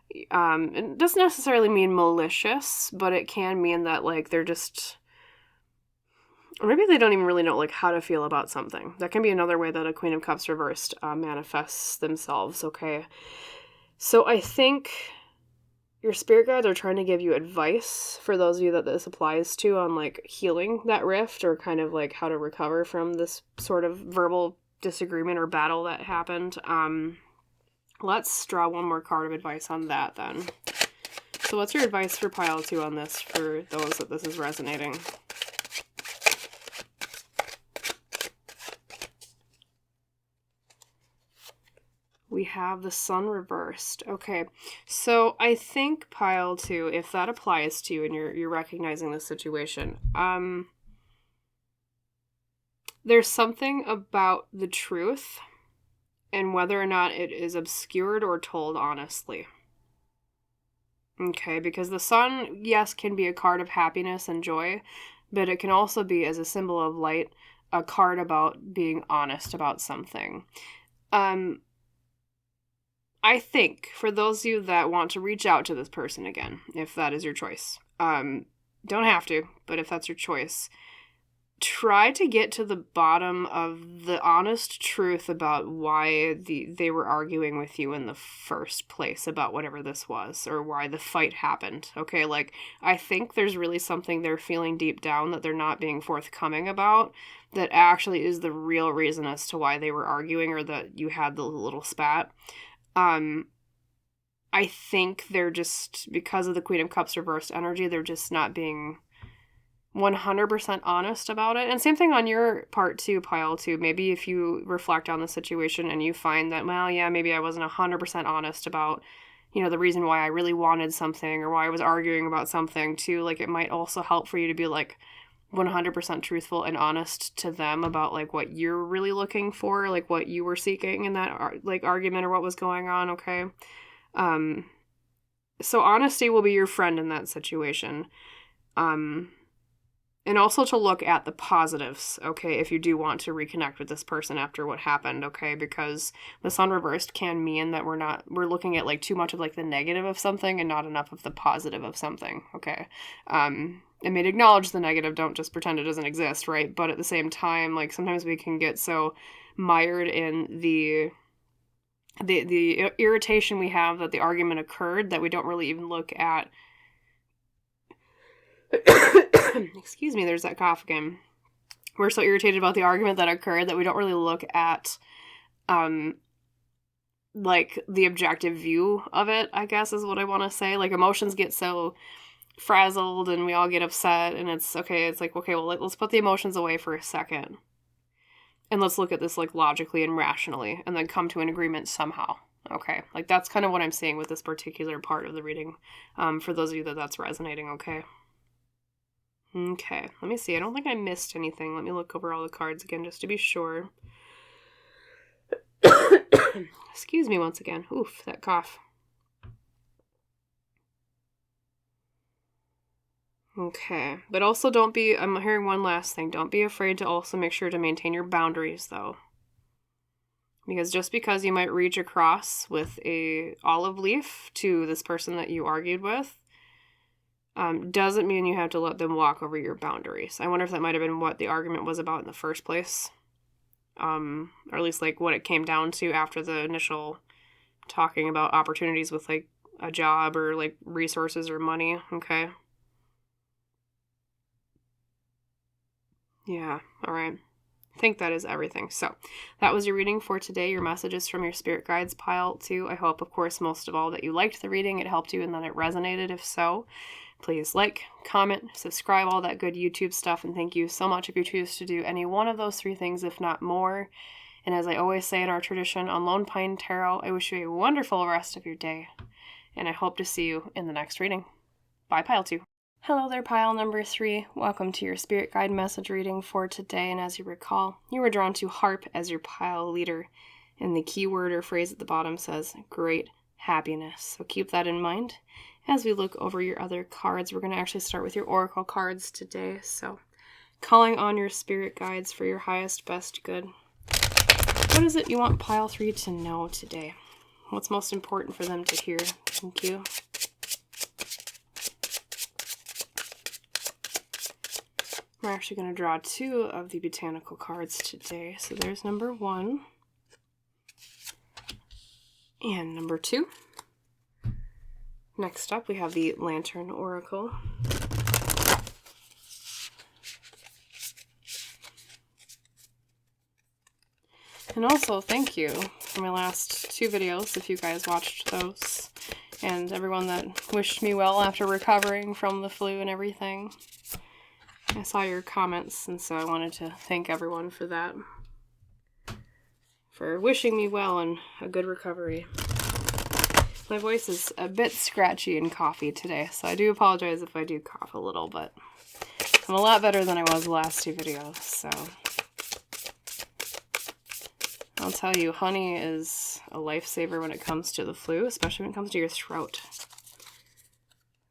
Speaker 1: it doesn't necessarily mean malicious, but it can mean that, like, they're just, or maybe they don't even really know, like, how to feel about something. That can be another way that a Queen of Cups reversed manifests themselves, okay? So I think your spirit guides are trying to give you advice, for those of you that this applies to, on, like, healing that rift, or kind of, like, how to recover from this sort of verbal disagreement or battle that happened. Let's draw 1 more card of advice on that, then. So what's your advice for pile 2 on this, for those that this is resonating? we have the Sun reversed. Okay, so I think pile 2, if that applies to you and you're recognizing the situation, there's something about the truth and whether or not it is obscured or told honestly. Okay, because the Sun, yes, can be a card of happiness and joy, but it can also be, as a symbol of light, a card about being honest about something. I think for those of you that want to reach out to this person again, if that is your choice, don't have to, but if that's your choice, try to get to the bottom of the honest truth about why they were arguing with you in the first place about whatever this was, or why the fight happened. Okay, like, I think there's really something they're feeling deep down that they're not being forthcoming about that actually is the real reason as to why they were arguing, or that you had the little spat. I think they're just, because of the Queen of Cups reversed energy, they're just not being 100% honest about it. And same thing on your part too, pile 2. Maybe if you reflect on the situation and you find that, well, yeah, maybe I wasn't 100% honest about, the reason why I really wanted something, or why I was arguing about something too. Like, it might also help for you to be like 100% truthful and honest to them about like what you're really looking for, like what you were seeking in that like argument or what was going on. Okay. So honesty will be your friend in that situation. And also to look at the positives, okay, if you do want to reconnect with this person after what happened, okay, because the Sun reversed can mean that we're looking at like too much of like the negative of something and not enough of the positive of something, okay. I mean, acknowledge the negative, don't just pretend it doesn't exist, right? But at the same time, like, sometimes we can get so mired in the irritation we have that the argument occurred that we don't really even look at excuse me, there's that cough again. We're so irritated about the argument that occurred that we don't really look at like the objective view of it, I guess is what I want to say. Like, emotions get so frazzled and we all get upset, and it's like, okay, well, let's put the emotions away for a second and let's look at this like logically and rationally, and then come to an agreement somehow. Okay, like, that's kind of what I'm saying with this particular part of the reading, for those of you that's resonating. Okay, let me see. I don't think I missed anything. Let me look over all the cards again just to be sure. Excuse me once again. Oof, that cough. Okay, but also I'm hearing one last thing. Don't be afraid to also make sure to maintain your boundaries, though. Because just because you might reach across with a olive leaf to this person that you argued with, doesn't mean you have to let them walk over your boundaries. I wonder if that might have been what the argument was about in the first place. Or at least like what it came down to after the initial talking about opportunities with like a job or like resources or money. Okay. Yeah. All right. I think that is everything. So that was your reading for today. Your messages from your spirit guides, pile 2. I hope, of course, most of all, that you liked the reading. It helped you and that it resonated. If so, please like, comment, subscribe, all that good YouTube stuff. And thank you so much if you choose to do any one of those 3 things, if not more. And as I always say in our tradition on Lone Pine Tarot, I wish you a wonderful rest of your day. And I hope to see you in the next reading. Bye, pile 2. Hello there, pile number 3. Welcome to your spirit guide message reading for today. And as you recall, you were drawn to Harp as your pile leader. And the keyword or phrase at the bottom says great happiness. So keep that in mind. As we look over your other cards, we're going to actually start with your oracle cards today. So calling on your spirit guides for your highest, best good. What is it you want pile 3 to know today? What's most important for them to hear? Thank you. We're actually going to draw 2 of the botanical cards today. So there's number 1 and number 2. Next up, we have the Lantern Oracle. And also, thank you for my last 2 videos, if you guys watched those. And everyone that wished me well after recovering from the flu and everything. I saw your comments, and so I wanted to thank everyone for that. for wishing me well and a good recovery. My voice is a bit scratchy and coughy today, so I do apologize if I do cough a little, but I'm a lot better than I was the last 2 videos, so I'll tell you, honey is a lifesaver when it comes to the flu, especially when it comes to your throat.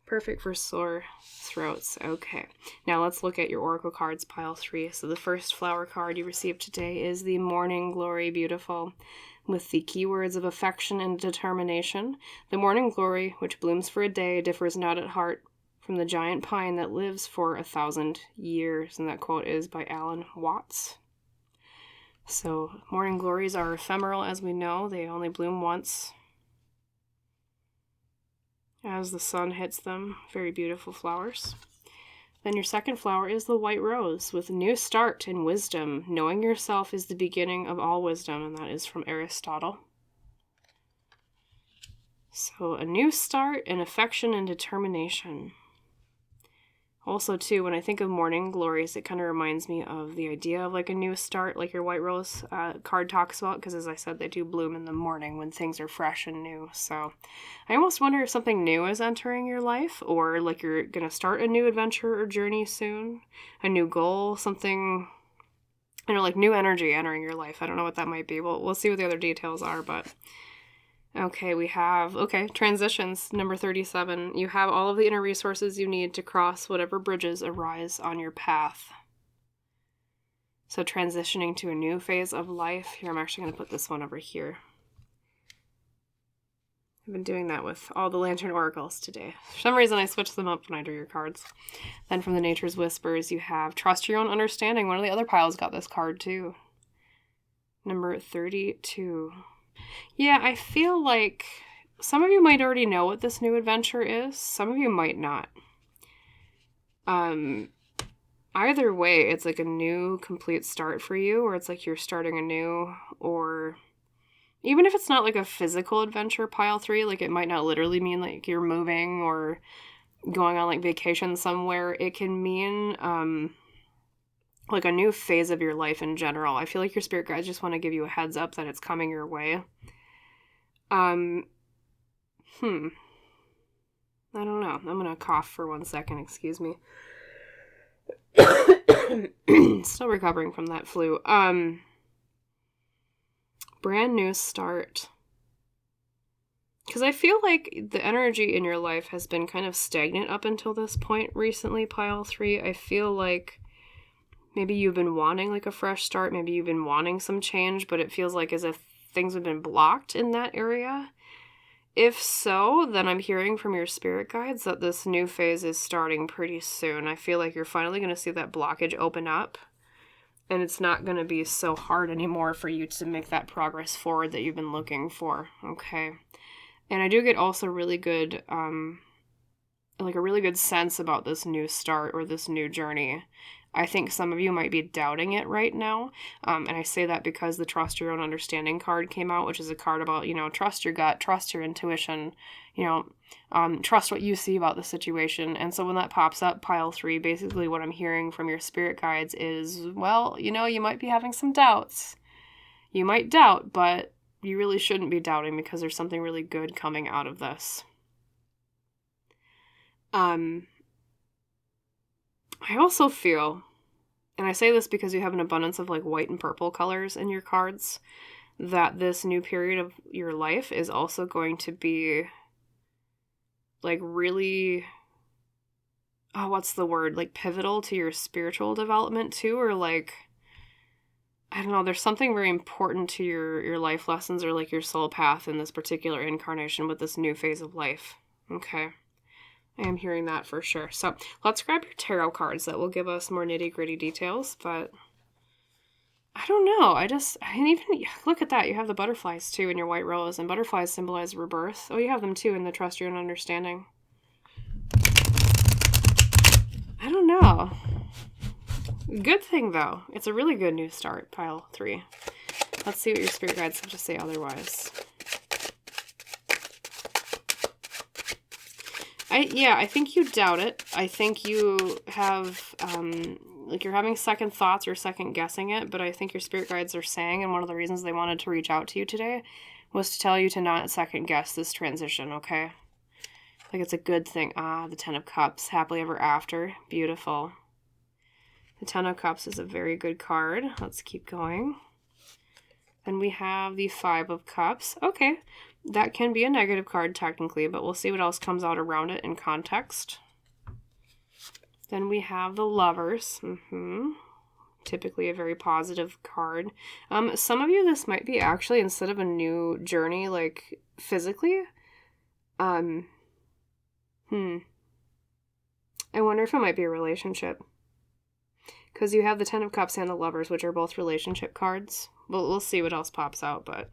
Speaker 1: Perfect for sore throats. Okay, now let's look at your Oracle cards, pile 3. So the first flower card you received today is the Morning Glory Beautiful, with the keywords of affection and determination. The Morning Glory, which blooms for a day, differs not at heart from the giant pine that lives for 1,000 years. And that quote is by Alan Watts. So morning glories are ephemeral, as we know. They only bloom once as the sun hits them. Very beautiful flowers. Then your second flower is the white rose, with a new start in wisdom. Knowing yourself is the beginning of all wisdom, and that is from Aristotle. So a new start in affection and determination. Also, too, when I think of morning glories, it kind of reminds me of the idea of like a new start, like your white rose card talks about, because as I said, they do bloom in the morning when things are fresh and new. So I almost wonder if something new is entering your life, or like you're going to start a new adventure or journey soon, a new goal, something, like new energy entering your life. I don't know what that might be. We'll see what the other details are, but... Okay, we have, transitions, number 37. You have all of the inner resources you need to cross whatever bridges arise on your path. So transitioning to a new phase of life. Here, I'm actually going to put this one over here. I've been doing that with all the Lantern Oracles today. For some reason, I switch them up when I do your cards. Then from the Nature's Whispers, you have Trust Your Own Understanding. One of the other piles got this card, too. Number 32. Yeah, I feel like some of you might already know what this new adventure is. Some of you might not. Either way, it's like a new complete start for you, or it's like you're starting anew, or even if it's not like a physical adventure, pile 3, like it might not literally mean like you're moving or going on like vacation somewhere. It can mean like a new phase of your life in general. I feel like your spirit guides just want to give you a heads up that it's coming your way. I don't know. I'm going to cough for 1 second. Excuse me. Still recovering from that flu. Brand new start. Because I feel like the energy in your life has been kind of stagnant up until this point recently, pile 3. I feel like maybe you've been wanting like a fresh start. Maybe you've been wanting some change, but it feels like as if things have been blocked in that area. If so, then I'm hearing from your spirit guides that this new phase is starting pretty soon. I feel like you're finally going to see that blockage open up, and it's not going to be so hard anymore for you to make that progress forward that you've been looking for. Okay. And I do get also really good, like a really good sense about this new start or this new journey. I think some of you might be doubting it right now. And I say that because the Trust Your Own Understanding card came out, which is a card about, trust your gut, trust your intuition, trust what you see about the situation. And so when that pops up, pile 3, basically what I'm hearing from your spirit guides is, well, you might be having some doubts. You might doubt, but you really shouldn't be doubting because there's something really good coming out of this. I also feel, and I say this because you have an abundance of like white and purple colors in your cards, that this new period of your life is also going to be like really, what's the word? Like pivotal to your spiritual development too, or like, I don't know, there's something very important to your life lessons or like your soul path in this particular incarnation with this new phase of life. Okay. I am hearing that for sure. So let's grab your tarot cards that will give us more nitty-gritty details, but I don't know. And even, look at that. You have the butterflies too in your white rose, and butterflies symbolize rebirth. Oh, you have them too in the Trust Your Own Understanding. I don't know. Good thing though. It's a really good new start, pile 3. Let's see what your spirit guides have to say otherwise. I think you doubt it. I think you have, like you're having second thoughts or second guessing it, but I think your spirit guides are saying, and one of the reasons they wanted to reach out to you today was to tell you to not second guess this transition, okay? Like it's a good thing. The Ten of Cups, happily ever after. Beautiful. The Ten of Cups is a very good card. Let's keep going. Then we have the Five of Cups. Okay, that can be a negative card technically, but we'll see what else comes out around it in context. Then we have the Lovers. Typically a very positive card. Some of you, this might be actually, instead of a new journey, like physically, I wonder if it might be a relationship. Because you have the Ten of Cups and the Lovers, which are both relationship cards. We'll see what else pops out, but...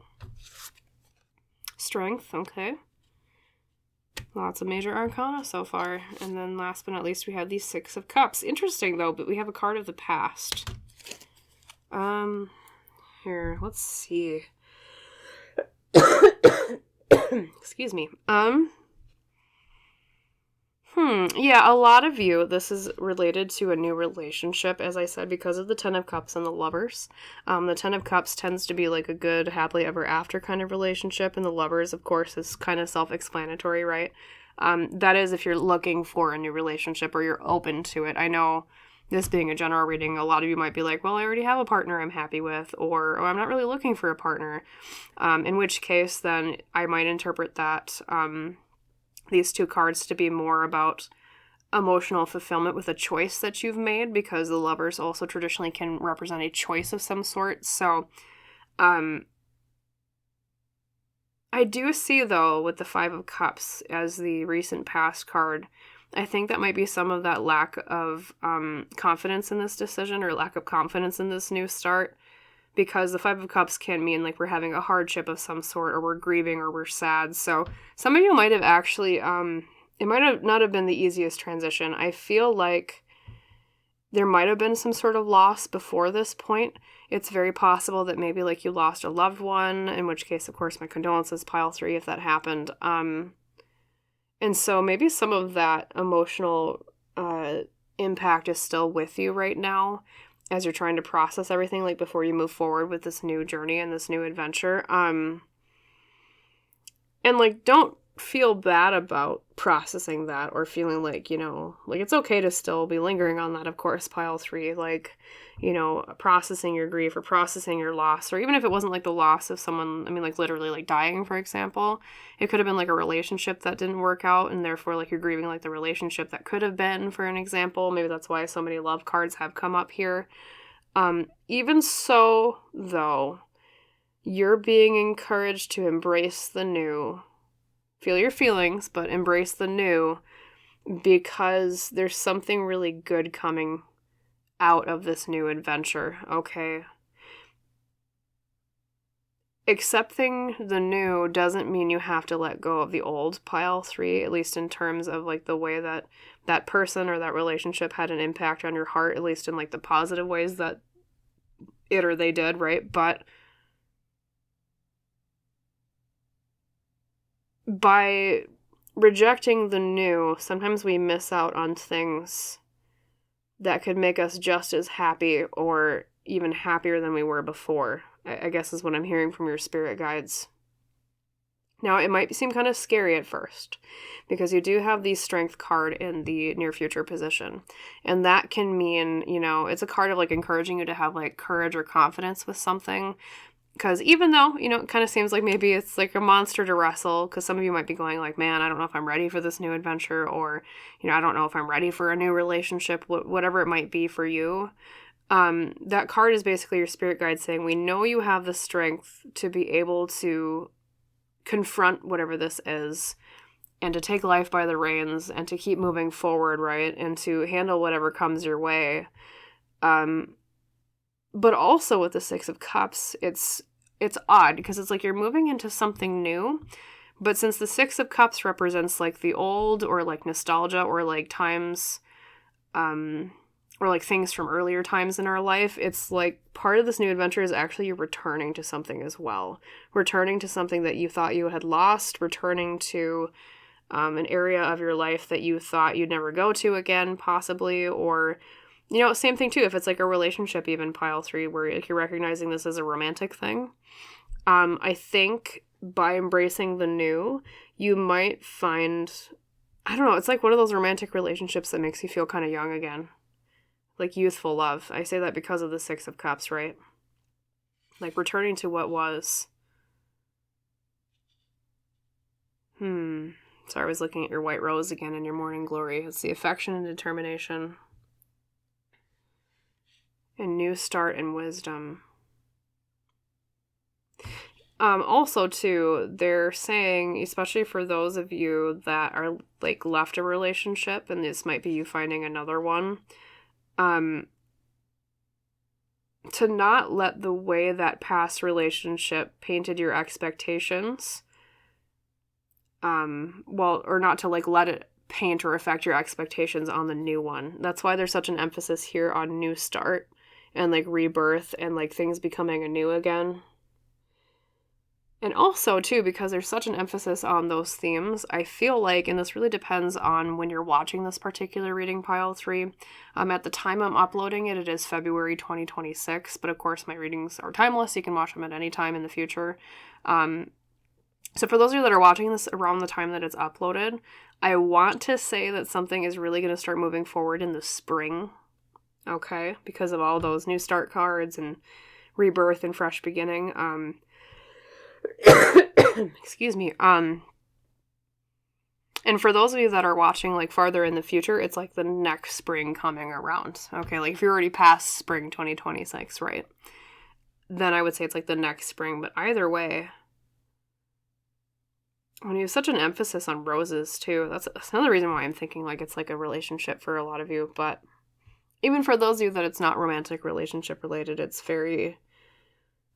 Speaker 1: Strength, okay. Lots of major arcana so far. And then last but not least, we have the Six of Cups. Interesting, though, but we have a card of the past. Here, let's see. Excuse me. Yeah, a lot of you, this is related to a new relationship, as I said, because of the Ten of Cups and the Lovers. The Ten of Cups tends to be like a good, happily ever after kind of relationship, and the Lovers, of course, is kind of self-explanatory, right? That is if you're looking for a new relationship or you're open to it. I know, this being a general reading, a lot of you might be like, well, I already have a partner I'm happy with, or I'm not really looking for a partner, in which case, then I might interpret that, these two cards to be more about emotional fulfillment with a choice that you've made, because the Lovers also traditionally can represent a choice of some sort. So I do see, though, with the Five of Cups as the recent past card, I think that might be some of that lack of confidence in this decision, or lack of confidence in this new start. Because the Five of Cups can mean like we're having a hardship of some sort, or we're grieving, or we're sad. So some of you might have actually, it might have not have been the easiest transition. I feel like there might have been some sort of loss before this point. It's very possible that maybe like you lost a loved one, in which case, of course, my condolences, pile 3, if that happened. And so maybe some of that emotional impact is still with you right now, as you're trying to process everything, like before you move forward with this new journey and this new adventure. And like, don't feel bad about processing that, or feeling like, you know, like it's okay to still be lingering on that, of course, pile 3, like, you know, processing your grief or processing your loss, or even if it wasn't like the loss of someone, I mean, like literally like dying, for example, it could have been like a relationship that didn't work out, and therefore like you're grieving like the relationship that could have been, for an example. Maybe that's why so many love cards have come up here. Even so, though, you're being encouraged to embrace the new. Feel your feelings, but embrace the new, because there's something really good coming out of this new adventure, okay? Accepting the new doesn't mean you have to let go of the old, pile 3, at least in terms of like the way that that person or that relationship had an impact on your heart, at least in like the positive ways that it or they did, right? But by rejecting the new, sometimes we miss out on things that could make us just as happy, or even happier than we were before, I guess is what I'm hearing from your spirit guides. Now, it might seem kind of scary at first, because you do have the Strength card in the near future position. And that can mean, you know, it's a card of like encouraging you to have like courage or confidence with something. Because even though, you know, it kind of seems like maybe it's like a monster to wrestle, because some of you might be going like, man, I don't know if I'm ready for this new adventure, or, you know, I don't know if I'm ready for a new relationship, whatever it might be for you. That card is basically your spirit guide saying, we know you have the strength to be able to confront whatever this is, and to take life by the reins, and to keep moving forward, right? And to handle whatever comes your way. But also with the Six of Cups, it's odd, because it's like you're moving into something new, but since the Six of Cups represents like the old, or like nostalgia, or like times, or like things from earlier times in our life, it's like part of this new adventure is actually you're returning to something as well. Returning to something that you thought you had lost, returning to an area of your life that you thought you'd never go to again, possibly, or You know, same thing too, if it's like a relationship, even pile 3, where like you're recognizing this as a romantic thing. I think by embracing the new, you might find, I don't know, it's like one of those romantic relationships that makes you feel kind of young again. Like youthful love. I say that because of the 6 of Cups, right? Like returning to what was. Sorry, I was looking at your white rose again in your morning glory. It's the affection and determination. And new start and wisdom. Also, too, they're saying, especially for those of you that are, like, left a relationship, and this might be you finding another one, to not let the way that past relationship painted your expectations, or not to, like, let it paint or affect your expectations on the new one. That's why there's such an emphasis here on new start, and, like, rebirth, and, like, things becoming anew again. And also, too, because there's such an emphasis on those themes, I feel like, and this really depends on when you're watching this particular reading, pile 3, at the time I'm uploading it, it is February 2026, but of course my readings are timeless, you can watch them at any time in the future. So for those of you that are watching this around the time that it's uploaded, I want to say that something is really going to start moving forward in the spring, okay? Because of all those new start cards and rebirth and fresh beginning, excuse me. And for those of you that are watching like farther in the future, it's like the next spring coming around. Okay, like if you're already past spring 2026, right? Then I would say it's like the next spring. But either way, when you have such an emphasis on roses too, that's another reason why I'm thinking like it's like a relationship for a lot of you. But even for those of you that it's not romantic relationship related, it's very,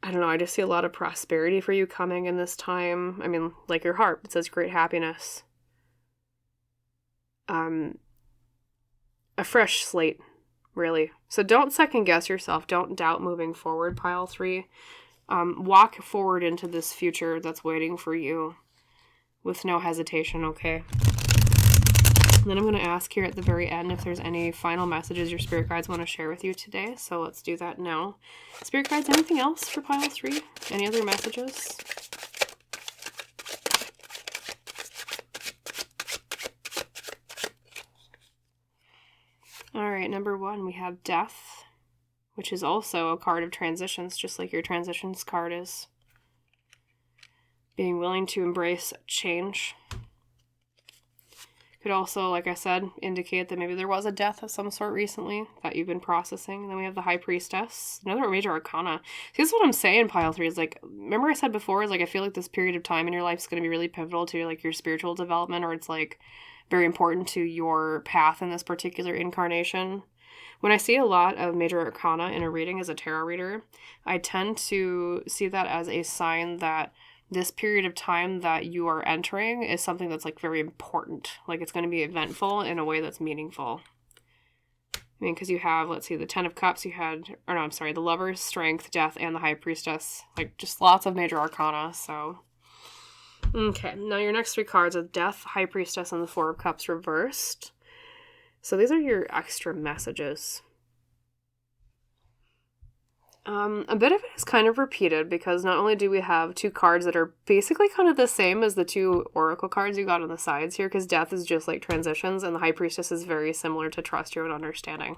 Speaker 1: I don't know, I just see a lot of prosperity for you coming in this time. I mean, like your harp, it says great happiness. A fresh slate, really. So don't second guess yourself. Don't doubt moving forward, pile 3. Walk forward into this future that's waiting for you with no hesitation, okay? And then I'm going to ask here at the very end if there's any final messages your spirit guides want to share with you today. So let's do that now. Spirit guides, anything else for pile 3? Any other messages? All right, number 1, we have Death, which is also a card of transitions, just like your transitions card is. Being willing to embrace change. Could also, like I said, indicate that maybe there was a death of some sort recently that you've been processing. And then we have the High Priestess, another major arcana. See, this is what I'm saying, pile 3, is like, remember I said before, is like I feel like this period of time in your life is going to be really pivotal to like your spiritual development, or it's like very important to your path in this particular incarnation. When I see a lot of major arcana in a reading as a tarot reader, I tend to see that as a sign that this period of time that you are entering is something that's like very important. Like it's going to be eventful in a way that's meaningful. I mean, because you have, let's see, the 10 of Cups, the Lovers, Strength, Death, and the High Priestess. Like just lots of major arcana, so. Okay, now your next 3 cards are Death, High Priestess, and the 4 of Cups reversed. So these are your extra messages. A bit of it is kind of repeated because not only do we have 2 cards that are basically kind of the same as the 2 oracle cards you got on the sides here, because Death is just like transitions and the High Priestess is very similar to Trust Your Own Understanding.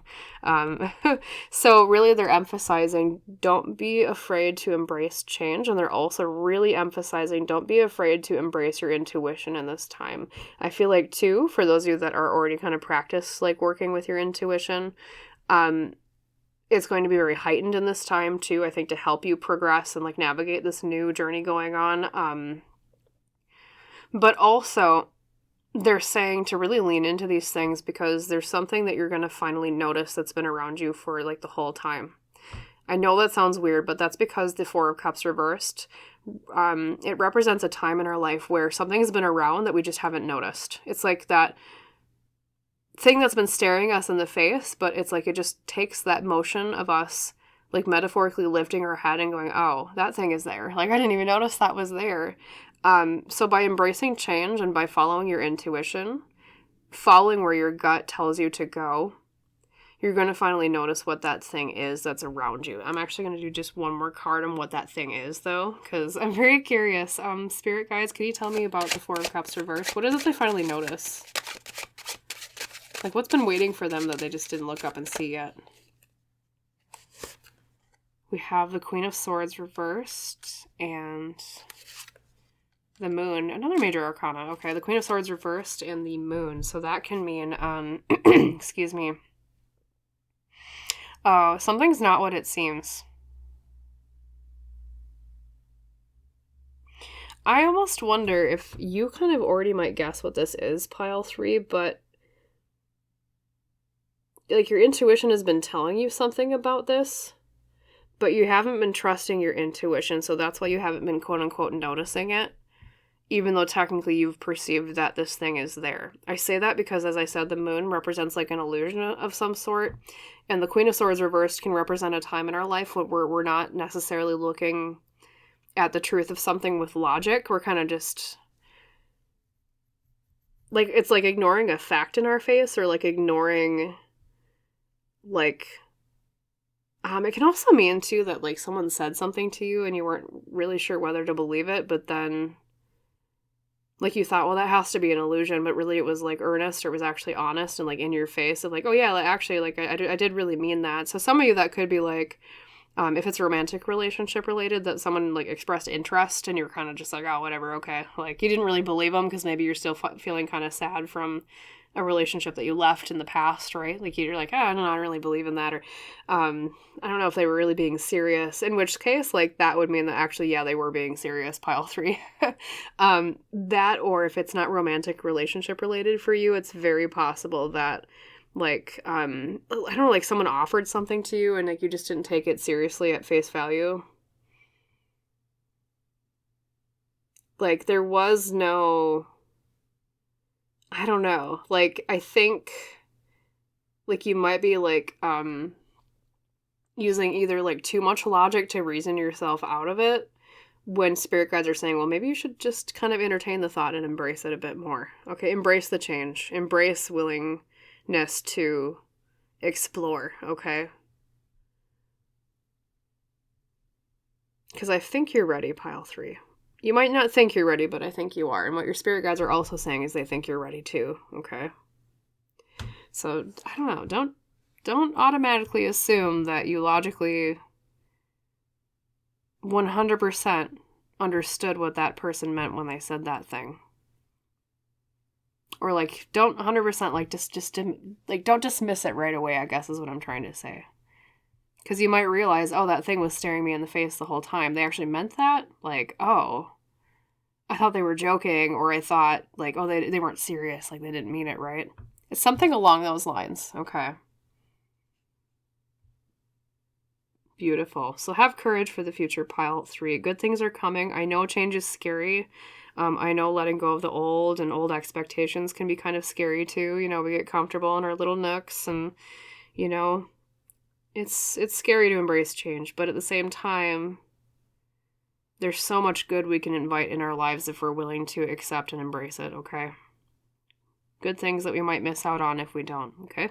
Speaker 1: So really they're emphasizing don't be afraid to embrace change, and they're also really emphasizing don't be afraid to embrace your intuition in this time. I feel like too, for those of you that are already kind of practice like working with your intuition, it's going to be very heightened in this time too, I think, to help you progress and like navigate this new journey going on. But also they're saying to really lean into these things because there's something that you're going to finally notice that's been around you for like the whole time. I know that sounds weird, but that's because the 4 of Cups reversed, it represents a time in our life where something's been around that we just haven't noticed. It's like that thing that's been staring us in the face, but it's like it just takes that motion of us like metaphorically lifting our head and going, oh, that thing is there. Like I didn't even notice that was there. So by embracing change and by following your intuition, following where your gut tells you to go, You're going to finally notice what that thing is that's around you. I'm actually going to do just one more card on what that thing is, though, because I'm very curious. Spirit guides, can you tell me about the Four of Cups reversed? What is it they finally notice? Like, what's been waiting for them that they just didn't look up and see yet? We have the Queen of Swords reversed and the Moon. Another major arcana. Okay, the Queen of Swords reversed and the Moon. So that can mean, excuse me. Oh, something's not what it seems. I almost wonder if you kind of already might guess what this is, pile 3, but like your intuition has been telling you something about this, but you haven't been trusting your intuition, so that's why you haven't been quote-unquote noticing it, even though technically you've perceived that this thing is there. I say that because, as I said, the Moon represents like an illusion of some sort, and the Queen of Swords reversed can represent a time in our life where we're not necessarily looking at the truth of something with logic. We're kind of just like, it's like ignoring a fact in our face, or like ignoring like it can also mean too that like someone said something to you and you weren't really sure whether to believe it, but then like you thought, well, that has to be an illusion, but really it was like earnest, or it was actually honest and like in your face of like, oh yeah, like, actually like I did really mean that. So some of you that could be like, if it's romantic relationship related, that someone like expressed interest and you're kind of just like, oh, whatever, okay. Like you didn't really believe them because maybe you're still feeling kind of sad from a relationship that you left in the past, right? Like you're like, oh, no, I don't really believe in that. Or I don't know if they were really being serious, in which case like that would mean that actually, yeah, they were being serious, pile 3. That, or if it's not romantic relationship related for you, it's very possible that like, I don't know, like someone offered something to you and like you just didn't take it seriously at face value. Like there was no, I don't know, like I think like you might be like using either like too much logic to reason yourself out of it, when spirit guides are saying, well, maybe you should just kind of entertain the thought and embrace it a bit more. Okay, embrace the change, embrace willingness to explore, okay? Because I think you're ready, pile 3. You might not think you're ready, but I think you are. And what your spirit guides are also saying is they think you're ready too, okay? So, I don't know. Don't automatically assume that you logically 100% understood what that person meant when they said that thing. Or like, don't 100% like just like don't dismiss it right away, I guess is what I'm trying to say. Because you might realize, oh, that thing was staring me in the face the whole time. They actually meant that? Like, oh, I thought they were joking, or I thought, like, oh, they weren't serious. Like, they didn't mean it, right? It's something along those lines. Okay. Beautiful. So have courage for the future, pile 3. Good things are coming. I know change is scary. I know letting go of the old and old expectations can be kind of scary too. You know, we get comfortable in our little nooks and, you know, it's scary to embrace change, but at the same time, there's so much good we can invite in our lives if we're willing to accept and embrace it, okay? Good things that we might miss out on if we don't, okay?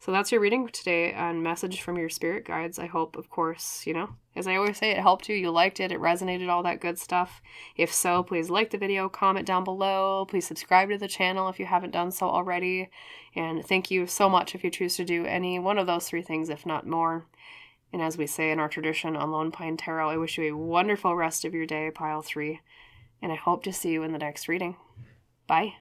Speaker 1: So that's your reading today and message from your spirit guides. I hope, of course, you know, as I always say, it helped you, you liked it, it resonated, all that good stuff. If so, please like the video, comment down below, please subscribe to the channel if you haven't done so already. And thank you so much if you choose to do any one of those 3 things, if not more. And as we say in our tradition on Lone Pine Tarot, I wish you a wonderful rest of your day, pile 3. And I hope to see you in the next reading. Bye.